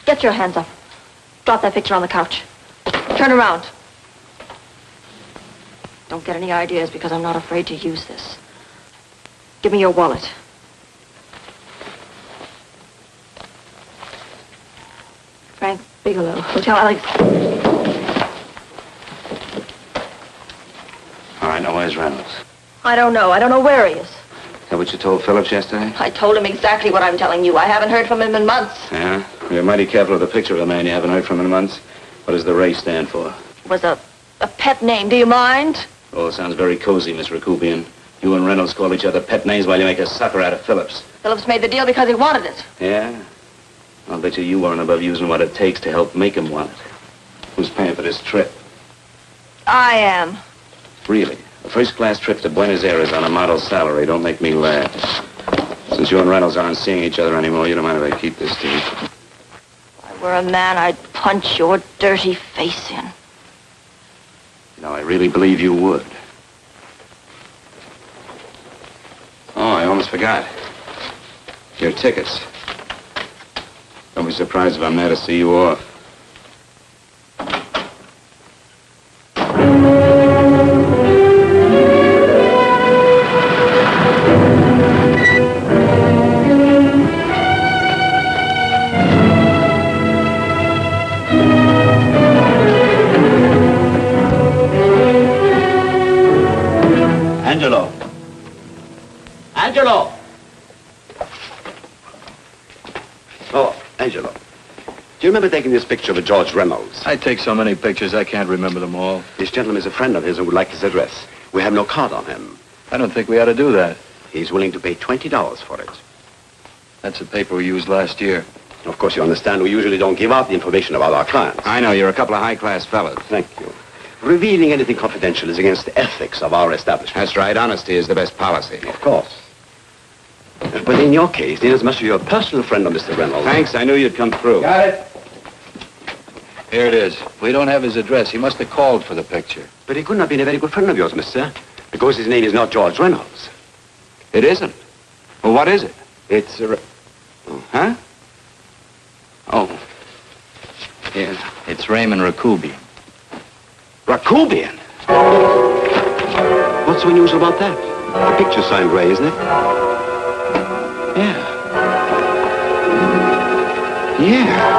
Get your hands up. Drop that picture on the couch. Turn around. Don't get any ideas because I'm not afraid to use this. Give me your wallet. Frank Bigelow, Hotel Alex. All right, now where's Reynolds? I don't know. I don't know where he is. Is that what you told Phillips yesterday? I told him exactly what I'm telling you. I haven't heard from him in months. Yeah? You're mighty careful of the picture of a man you haven't heard from in months. What does the Ray stand for? It was a pet name. Do you mind? Oh, it sounds very cozy, Miss Rakubian. You and Reynolds call each other pet names while you make a sucker out of Phillips. Phillips made the deal because he wanted it. Yeah? I'll bet you weren't above using what it takes to help make him want it. Who's paying for this trip? I am. Really? A first-class trip to Buenos Aires on a model salary. Don't make me laugh. Since you and Reynolds aren't seeing each other anymore, you don't mind if I keep this to you. If I were a man, I'd punch your dirty face in. No, I really believe you would. Oh, I almost forgot. Your tickets. Don't be surprised if I'm there to see you off. Angelo. Angelo! Oh, Angelo. Do you remember taking this picture of George Reynolds? I take so many pictures, I can't remember them all. This gentleman is a friend of his and would like his address. We have no card on him. I don't think we ought to do that. He's willing to pay $20 for it. That's the paper we used last year. Of course, you understand, we usually don't give out the information about our clients. I know, you're a couple of high-class fellas. Thank you. Revealing anything confidential is against the ethics of our establishment. That's right. Honesty is the best policy. Of course. But in your case, inasmuch as you're a personal friend of Mr. Reynolds... Thanks, I knew you'd come through. Got it. Here it is. We don't have his address. He must have called for the picture. But he couldn't have been a very good friend of yours, mister, because his name is not George Reynolds. It isn't? Well, what is it? It's a... Huh? Oh. Yeah. It's Raymond Rakubian. Rakubian? What's so unusual about that? The picture's signed Ray, isn't it? Yeah. Yeah.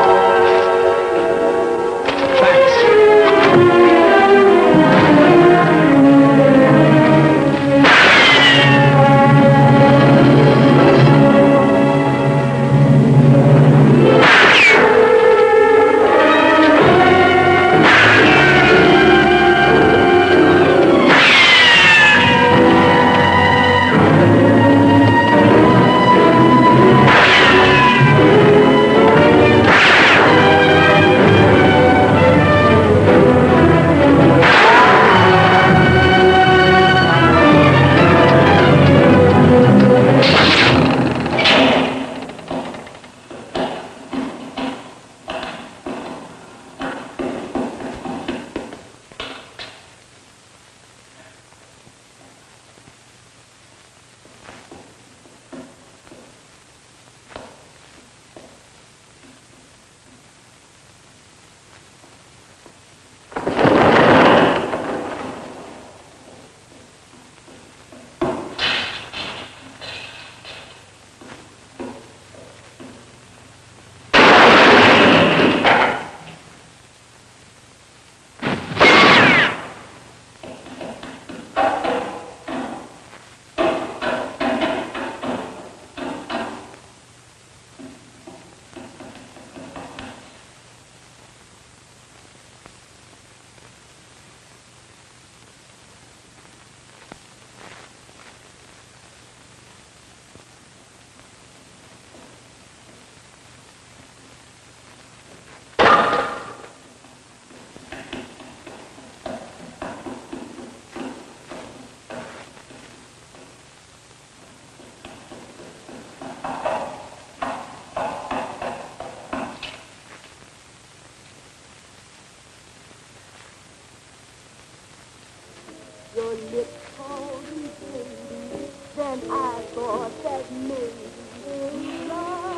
Your lips called me baby, then I thought that maybe love.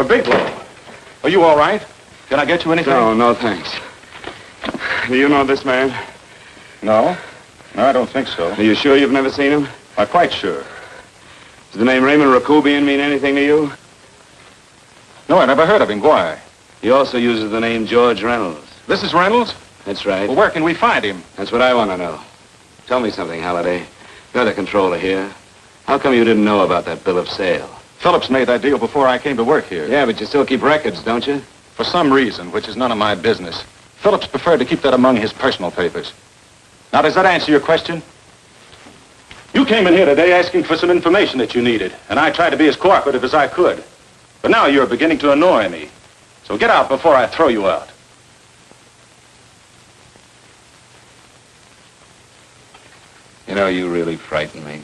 Bigelow, are you all right? Can I get you anything? No, thanks. Do you know this man? No, I don't think so. Are you sure you've never seen him? I'm quite sure. Does the name Raymond Rakubian mean anything to you? No, I never heard of him. Why? He also uses the name George Reynolds. This is Reynolds? That's right. Well, where can we find him? That's what I want to know. Tell me something, Halliday. You're the controller here. How come you didn't know about that bill of sale? Phillips made that deal before I came to work here. Yeah, but you still keep records, don't you? For some reason, which is none of my business, Phillips preferred to keep that among his personal papers. Now, does that answer your question? You came in here today asking for some information that you needed, and I tried to be as cooperative as I could. But now you're beginning to annoy me. So get out before I throw you out. You know, you really frighten me.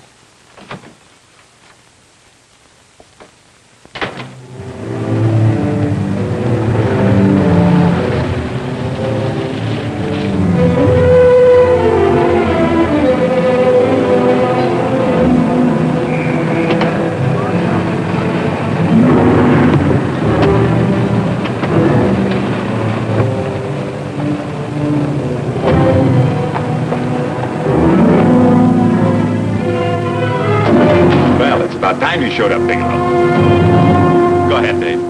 Go ahead, Dave.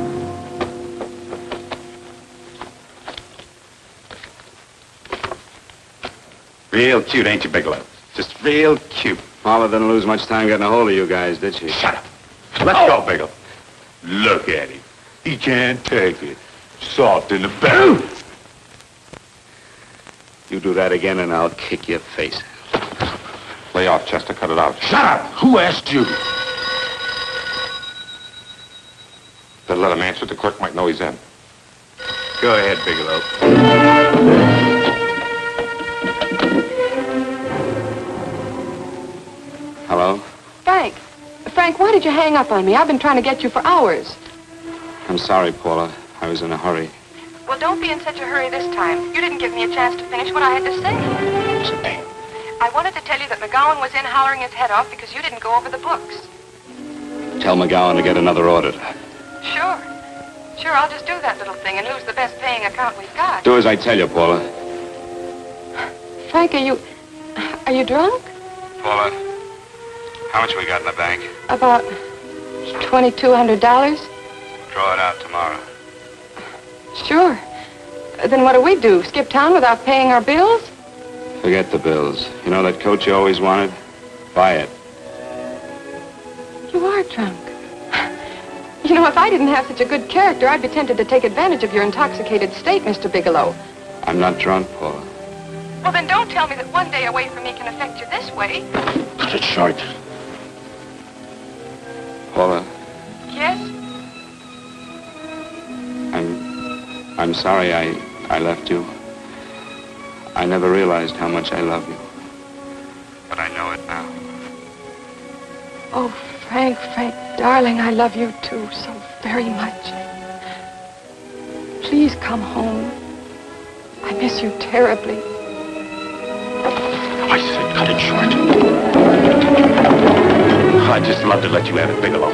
Real cute, ain't you, Bigelow? Just real cute. Paula didn't lose much time getting a hold of you guys, did she? Shut up. Let's go, Bigelow. Look at him. He can't take it. Soft in the belly. You do that again and I'll kick your face. Lay off, Chester. Cut it out. Shut up! Who asked you? Better let him answer. The clerk might know he's in. Go ahead, Bigelow. Hello? Frank, why did you hang up on me? I've been trying to get you for hours. I'm sorry, Paula. I was in a hurry. Well, don't be in such a hurry this time. You didn't give me a chance to finish what I had to say. Listen, Dave. I wanted to tell you that McGowan was in hollering his head off because you didn't go over the books. Tell McGowan to get another auditor. Sure. Sure, I'll just do that little thing and lose the best paying account we've got. Do as I tell you, Paula. Frank, are you drunk? Paula, how much we got in the bank? About $2,200. Draw it out tomorrow. Sure. Then what do? Skip town without paying our bills? Forget the bills. You know that coat you always wanted? Buy it. You are drunk. You know, if I didn't have such a good character, I'd be tempted to take advantage of your intoxicated state, Mr. Bigelow. I'm not drunk, Paula. Well, then don't tell me that one day away from me can affect you this way. Cut it short. Paula, Yes? I'm sorry I left you. I never realized how much I love you. But I know it now. Oh, Frank, darling, I love you too so very much. Please come home. I miss you terribly. I said cut it short. I'd just love to let you have it, Bigelow.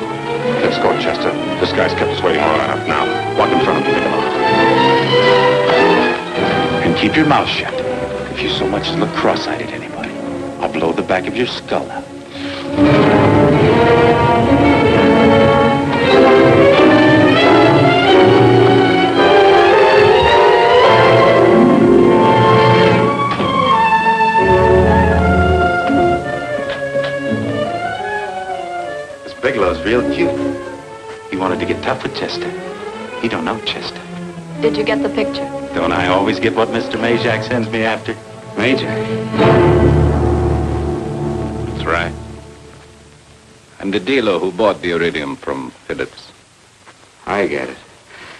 Let's go, Chester. This guy's kept us waiting long enough now. Walk in front of me, Bigelow. And keep your mouth shut. If you so much as look cross-eyed at anybody, I'll blow the back of your skull out. Bigelow's real cute. He wanted to get tough with Chester. He don't know Chester. Did you get the picture? Don't I always get what Mr. Majak sends me after? Majak? That's right. I'm the dealer who bought the iridium from Phillips. I get it.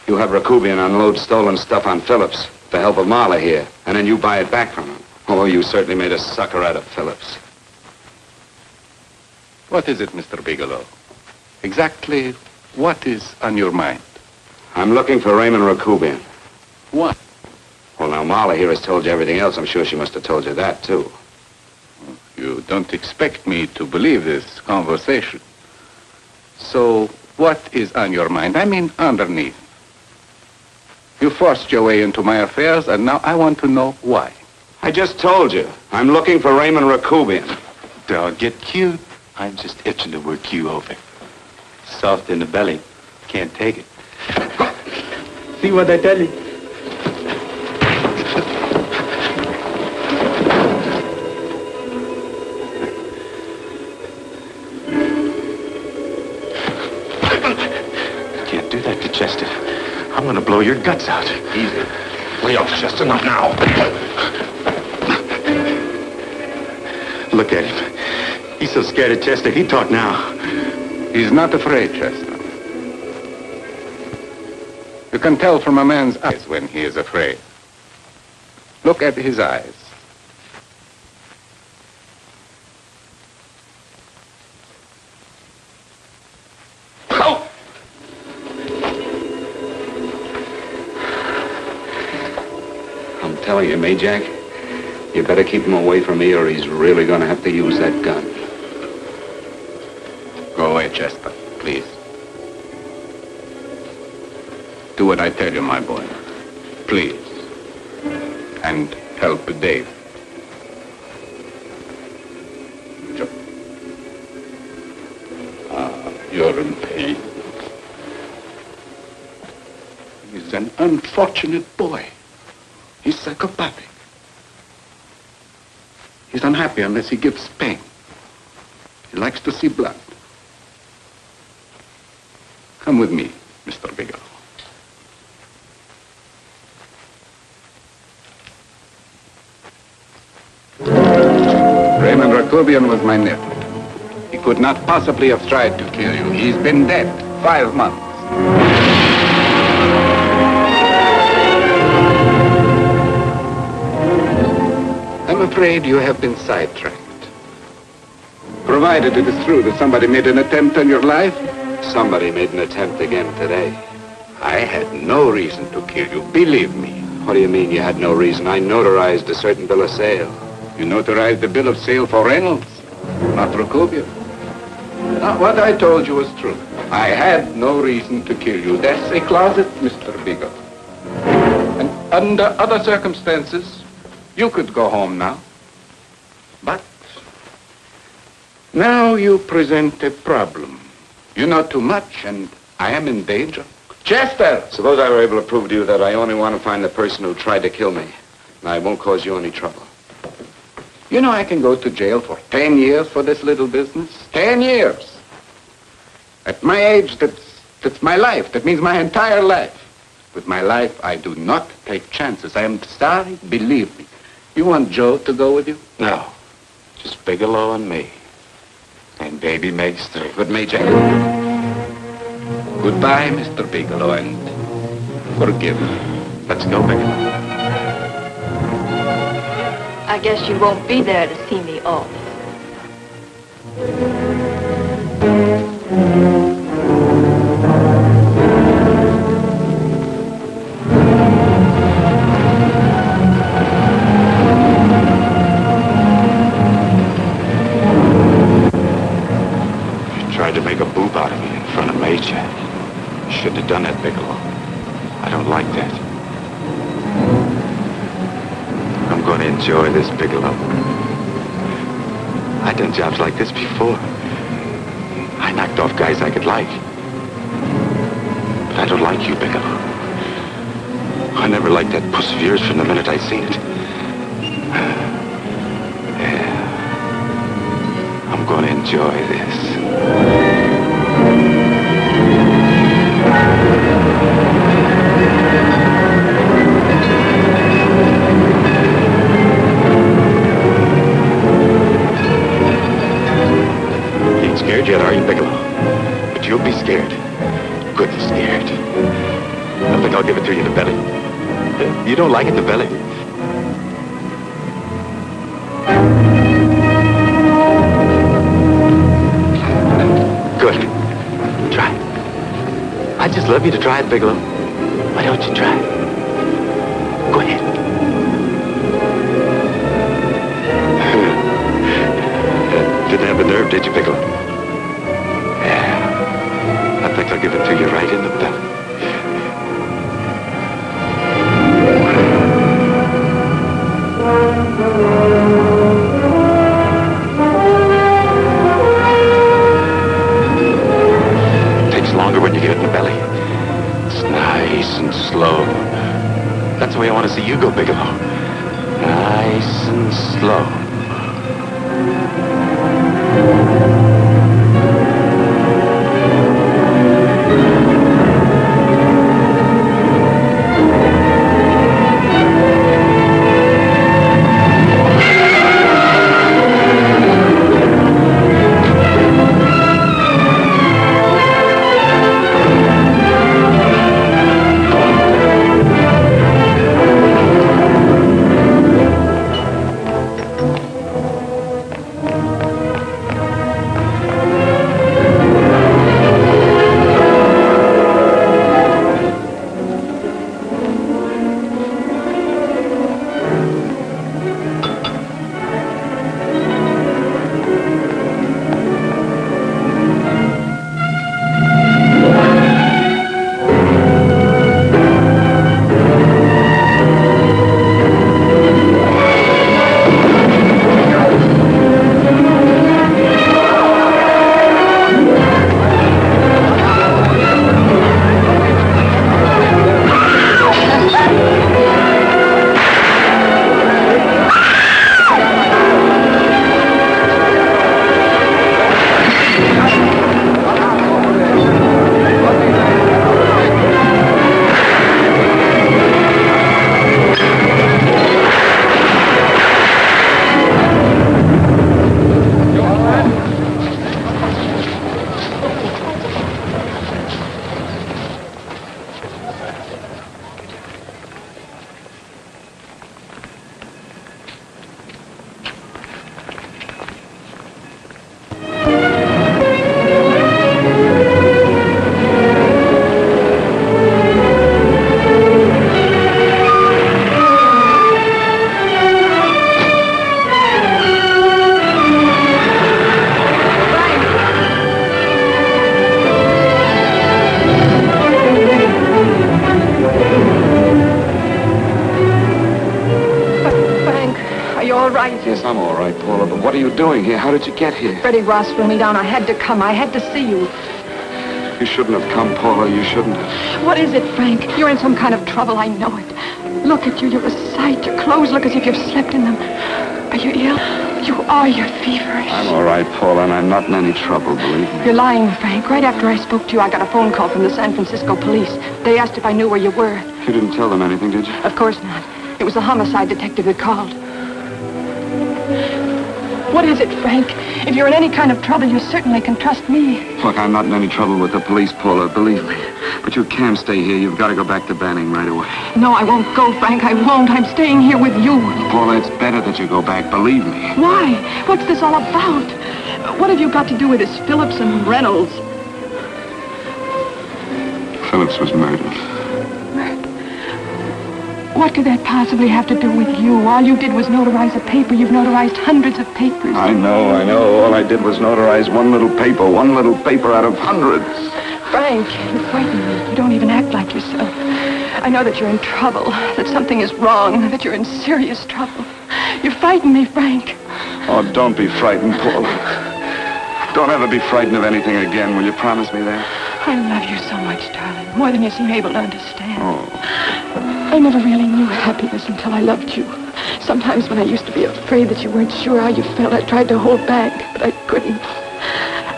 You have Rakubian unload stolen stuff on Phillips with the help of Marla here, and then you buy it back from him. Oh, you certainly made a sucker out of Phillips. What is it, Mr. Bigelow? Exactly what is on your mind? I'm looking for Raymond Rakubian. What? Well, now, Marla here has told you everything else. I'm sure she must have told you that, too. You don't expect me to believe this conversation. So, what is on your mind? I mean, underneath. You forced your way into my affairs, and now I want to know why. I just told you. I'm looking for Raymond Rakubian. Don't get cute. I'm just itching to work you over. Soft in the belly. Can't take it. See what I tell you? Can't do that to Chester. I'm gonna blow your guts out. Easy. Lay off, Chester, not now. Look at him. He's so scared of Chester, he'd talk now. He's not afraid, Chester. You can tell from a man's eyes when he is afraid. Look at his eyes. Oh! I'm telling you, Majak, you better keep him away from me or he's really gonna have to use that gun. Go away, Chester, please. Do what I tell you, my boy. Please. And help Dave. You're in pain. unfortunate boy. He's psychopathic. He's unhappy unless he gives pain. He likes to see blood. Come with me, Mr. Bigelow. Raymond Rakubian was my nephew. He could not possibly have tried to kill you. He's been dead 5 months. I'm afraid you have been sidetracked. Provided it is true that somebody made an attempt on your life. Somebody made an attempt again today. I had no reason to kill you, believe me. What do you mean you had no reason? I notarized a certain bill of sale. You notarized the bill of sale for Reynolds, not Rakubian. Now, what I told you was true. I had no reason to kill you. That's a closet, Mr. Bigelow. And under other circumstances, you could go home now. But now you present a problem. You know too much, and I am in danger. Chester! Suppose I were able to prove to you that I only want to find the person who tried to kill me, and I won't cause you any trouble. You know I can go to jail for 10 years for this little business. 10 years. At my age, that's my life. That means my entire life. With my life, I do not take chances. I am sorry, believe me. You want Joe to go with you? No. Just Bigelow and me. And baby makes 3. But Major, goodbye, Mr. Bigelow, and forgive me. Let's go, Bigelow. I guess you won't be there to see me off. You tried to make a boob out of me in front of Major. You shouldn't have done that, Bigelow. I don't like that. I'm going to enjoy this, Bigelow. I've done jobs like this before. I knocked off guys I could like. But I don't like you, Bigelow. I never liked that puss of yours from the minute I seen it. Yeah. I'm going to enjoy this. Scared yet, are you, Bigelow? But you'll be scared. Good and scared. I think I'll give it to you in the belly. You don't like it in the belly? Good. Try it. I'd just love you to try it, Bigelow. Why don't you try it? Go ahead. Didn't have the nerve, did you, Bigelow? I think I'll give it to you right in the belly. It takes longer when you get it in the belly. It's nice and slow. That's the way I want to see you go, Bigelow. Nice and slow. you doing here? How did you get here? Freddie Ross flew me down. I had to come. I had to see you. You shouldn't have come, Paula. You shouldn't have. What is it, Frank? You're in some kind of trouble. I know it. Look at you. You're a sight. Your clothes look as if you've slept in them. Are you ill? You are. You're feverish. I'm all right, Paula, and I'm not in any trouble, believe me. You're lying, Frank. Right after I spoke to you, I got a phone call from the San Francisco police. They asked if I knew where you were. You didn't tell them anything, did you? Of course not. It was the homicide detective that called. What is it, Frank? If you're in any kind of trouble, you certainly can trust me. Look, I'm not in any trouble with the police, Paula, believe me. But you can't stay here. You've got to go back to Banning right away. No, I won't go, Frank. I won't. I'm staying here with you. Paula, it's better that you go back, believe me. Why? What's this all about? What have you got to do with this Phillips and Reynolds? Phillips was murdered. What could that possibly have to do with you? All you did was notarize a paper. You've notarized hundreds of papers. I know. All I did was notarize one little paper out of hundreds. Frank, you frighten me. You don't even act like yourself. I know that you're in trouble, that something is wrong, that you're in serious trouble. You frighten me, Frank. Oh, don't be frightened, Paula. Don't ever be frightened of anything again. Will you promise me that? I love you so much, darling. More than you seem able to understand. Oh. I never really knew happiness until I loved you. Sometimes when I used to be afraid that you weren't sure how you felt, I tried to hold back, but I couldn't.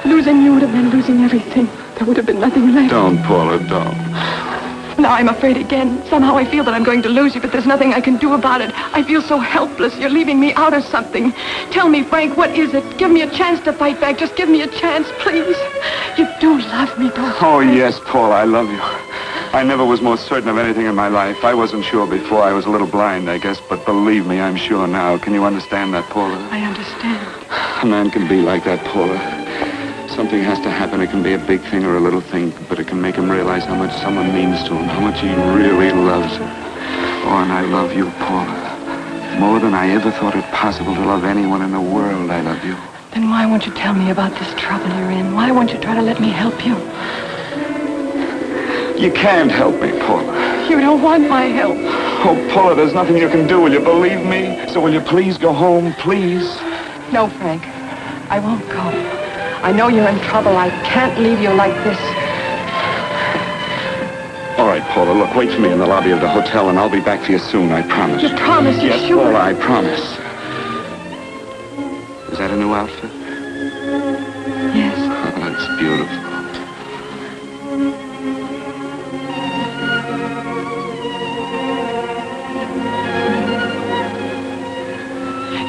Losing you would have meant losing everything. There would have been nothing left. Don't, Paula, don't. Now I'm afraid again. Somehow I feel that I'm going to lose you, but there's nothing I can do about it. I feel so helpless. You're leaving me out of something. Tell me, Frank, what is it? Give me a chance to fight back. Just give me a chance, please. You do love me, don't you? Oh, yes, Paula, I love you. I never was more certain of anything in my life. I wasn't sure before. I was a little blind, I guess, but believe me, I'm sure now. Can you understand that, Paula? I understand. A man can be like that, Paula. Something has to happen. It can be a big thing or a little thing, but it can make him realize how much someone means to him, how much he really loves her. Oh, and I love you, Paula. More than I ever thought it possible to love anyone in the world, I love you. Then why won't you tell me about this trouble you're in? Why won't you try to let me help you? You can't help me, Paula. You don't want my help. Oh, Paula, there's nothing you can do. Will you believe me? So will you please go home, please? No, Frank. I won't go. I know you're in trouble. I can't leave you like this. All right, Paula, look, wait for me in the lobby of the hotel, and I'll be back for you soon, I promise. You promise? You're yes, sure? Paula, I promise. Is that a new outfit? Yes. Oh, that's beautiful.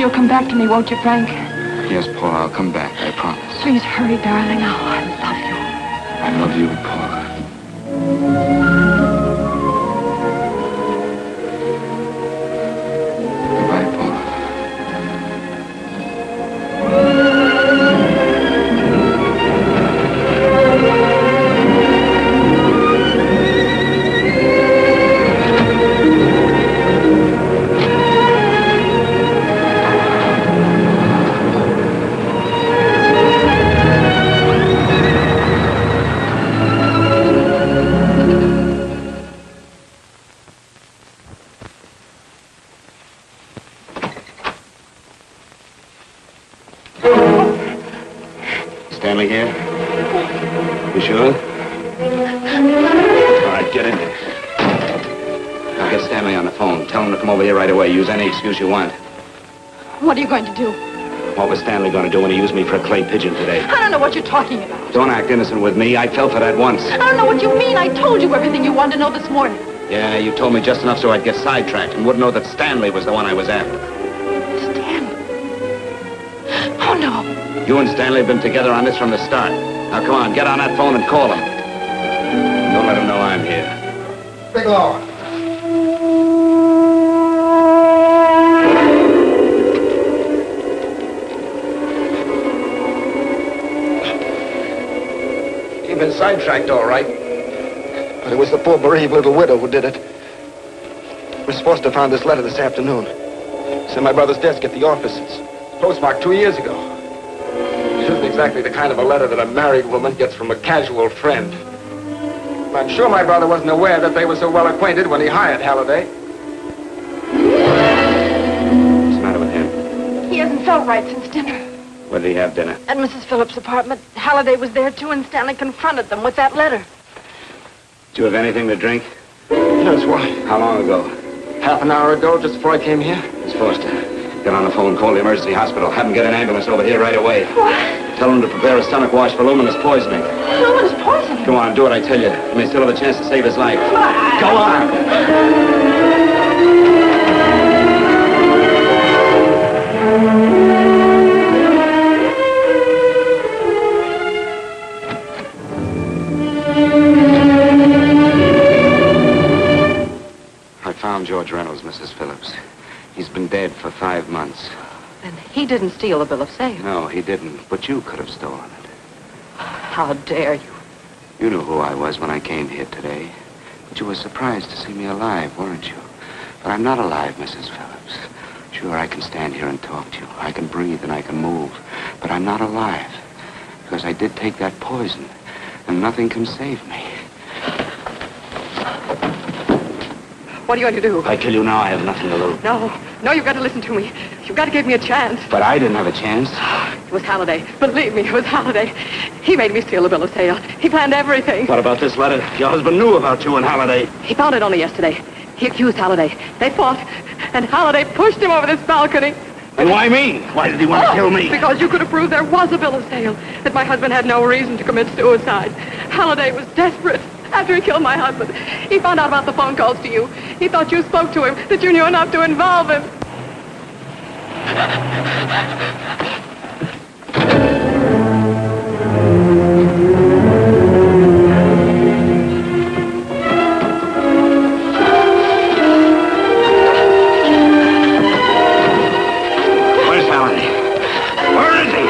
You'll come back to me, won't you, Frank? Yes, Paula, I'll come back, I promise. Please hurry, darling. Oh, I love you. I love you, Paula. Goodbye, Paula. Stanley here? You sure? All right, get in here. Now get Stanley on the phone. Tell him to come over here right away. Use any excuse you want. What are you going to do? What was Stanley going to do when he used me for a clay pigeon today? I don't know what you're talking about. Don't act innocent with me. I fell for that once. I don't know what you mean. I told you everything you wanted to know this morning. Yeah, you told me just enough so I'd get sidetracked and wouldn't know that Stanley was the one I was after. Oh, no. You and Stanley have been together on this from the start. Now, come on, get on that phone and call him. Don't let him know I'm here. Bigelow. You've been sidetracked, all right. But it was the poor bereaved little widow who did it. Miss Foster found this letter this afternoon. It's in my brother's desk at the office. It's postmarked 2 years ago. It isn't exactly the kind of a letter that a married woman gets from a casual friend. I'm sure my brother wasn't aware that they were so well acquainted when he hired Halliday. What's the matter with him? He hasn't felt right since dinner. Where did he have dinner? At Mrs. Phillips' apartment. Halliday was there, too, and Stanley confronted them with that letter. Did you have anything to drink? Yes, why? How long ago? Half an hour ago, just before I came here. Miss Foster, get on the phone, call the emergency hospital. Have them get an ambulance over here right away. What? Tell them to prepare a stomach wash for luminous poisoning. Luminous poisoning? Come on, do what I tell you. You may still have a chance to save his life. Go on! I found George Reynolds, Mrs. Phillips. He's been dead for 5 months. And he didn't steal the bill of sale. No, he didn't. But you could have stolen it. How dare you? You knew who I was when I came here today. But you were surprised to see me alive, weren't you? But I'm not alive, Mrs. Phillips. Sure, I can stand here and talk to you. I can breathe and I can move. But I'm not alive. Because I did take that poison. And nothing can save me. What are you going to do? If I kill you now, I have nothing to lose. No, you've got to listen to me. You've got to give me a chance. But I didn't have a chance. It was Halliday. Believe me, it was Halliday. He made me steal the bill of sale. He planned everything. What about this letter? Your husband knew about you and Halliday. He found it only yesterday. He accused Halliday. They fought, and Halliday pushed him over this balcony. And why me? Why did he want to kill me? Because you could have proved there was a bill of sale, that my husband had no reason to commit suicide. Halliday was desperate. After he killed my husband, he found out about the phone calls to you. He thought you spoke to him, that you knew enough to involve him. Where's Halliday? Where is he?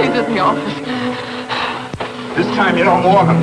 He's in the office. This time you don't walk him.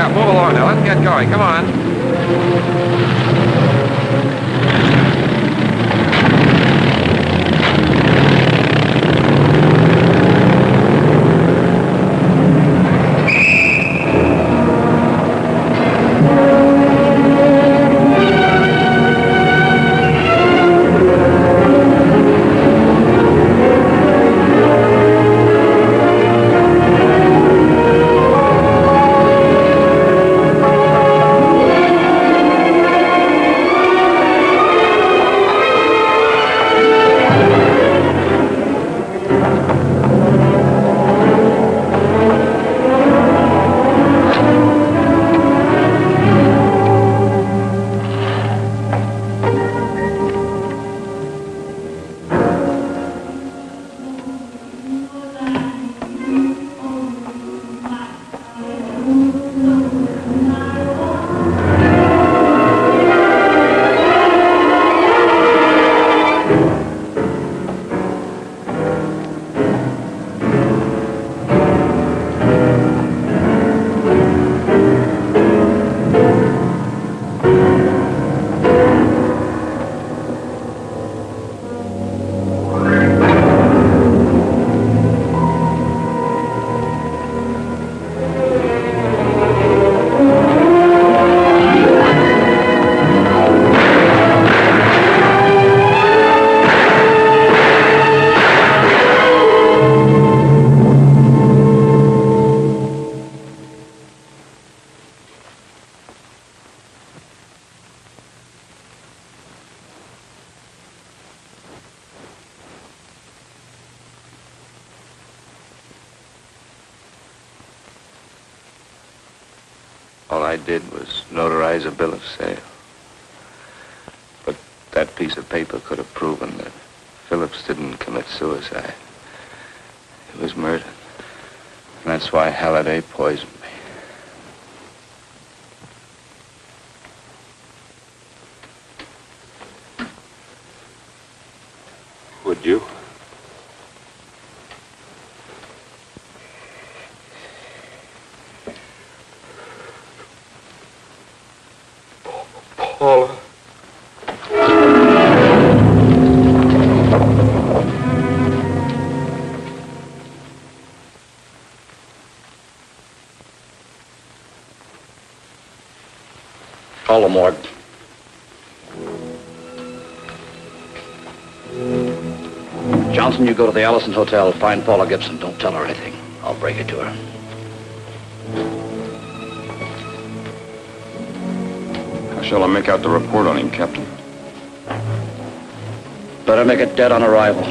Yeah, move along now. Let's get going. Come on. All I did was notarize a bill of sale. But that piece of paper could have proven that Phillips didn't commit suicide. He was murdered. And that's why Halliday poisoned me. Would you? Paula. Call the morgue. Johnson, you go to the Allison Hotel, find Paula Gibson. Don't tell her anything. I'll break it to her. How shall I make out the report on him, Captain? Better make it dead on arrival.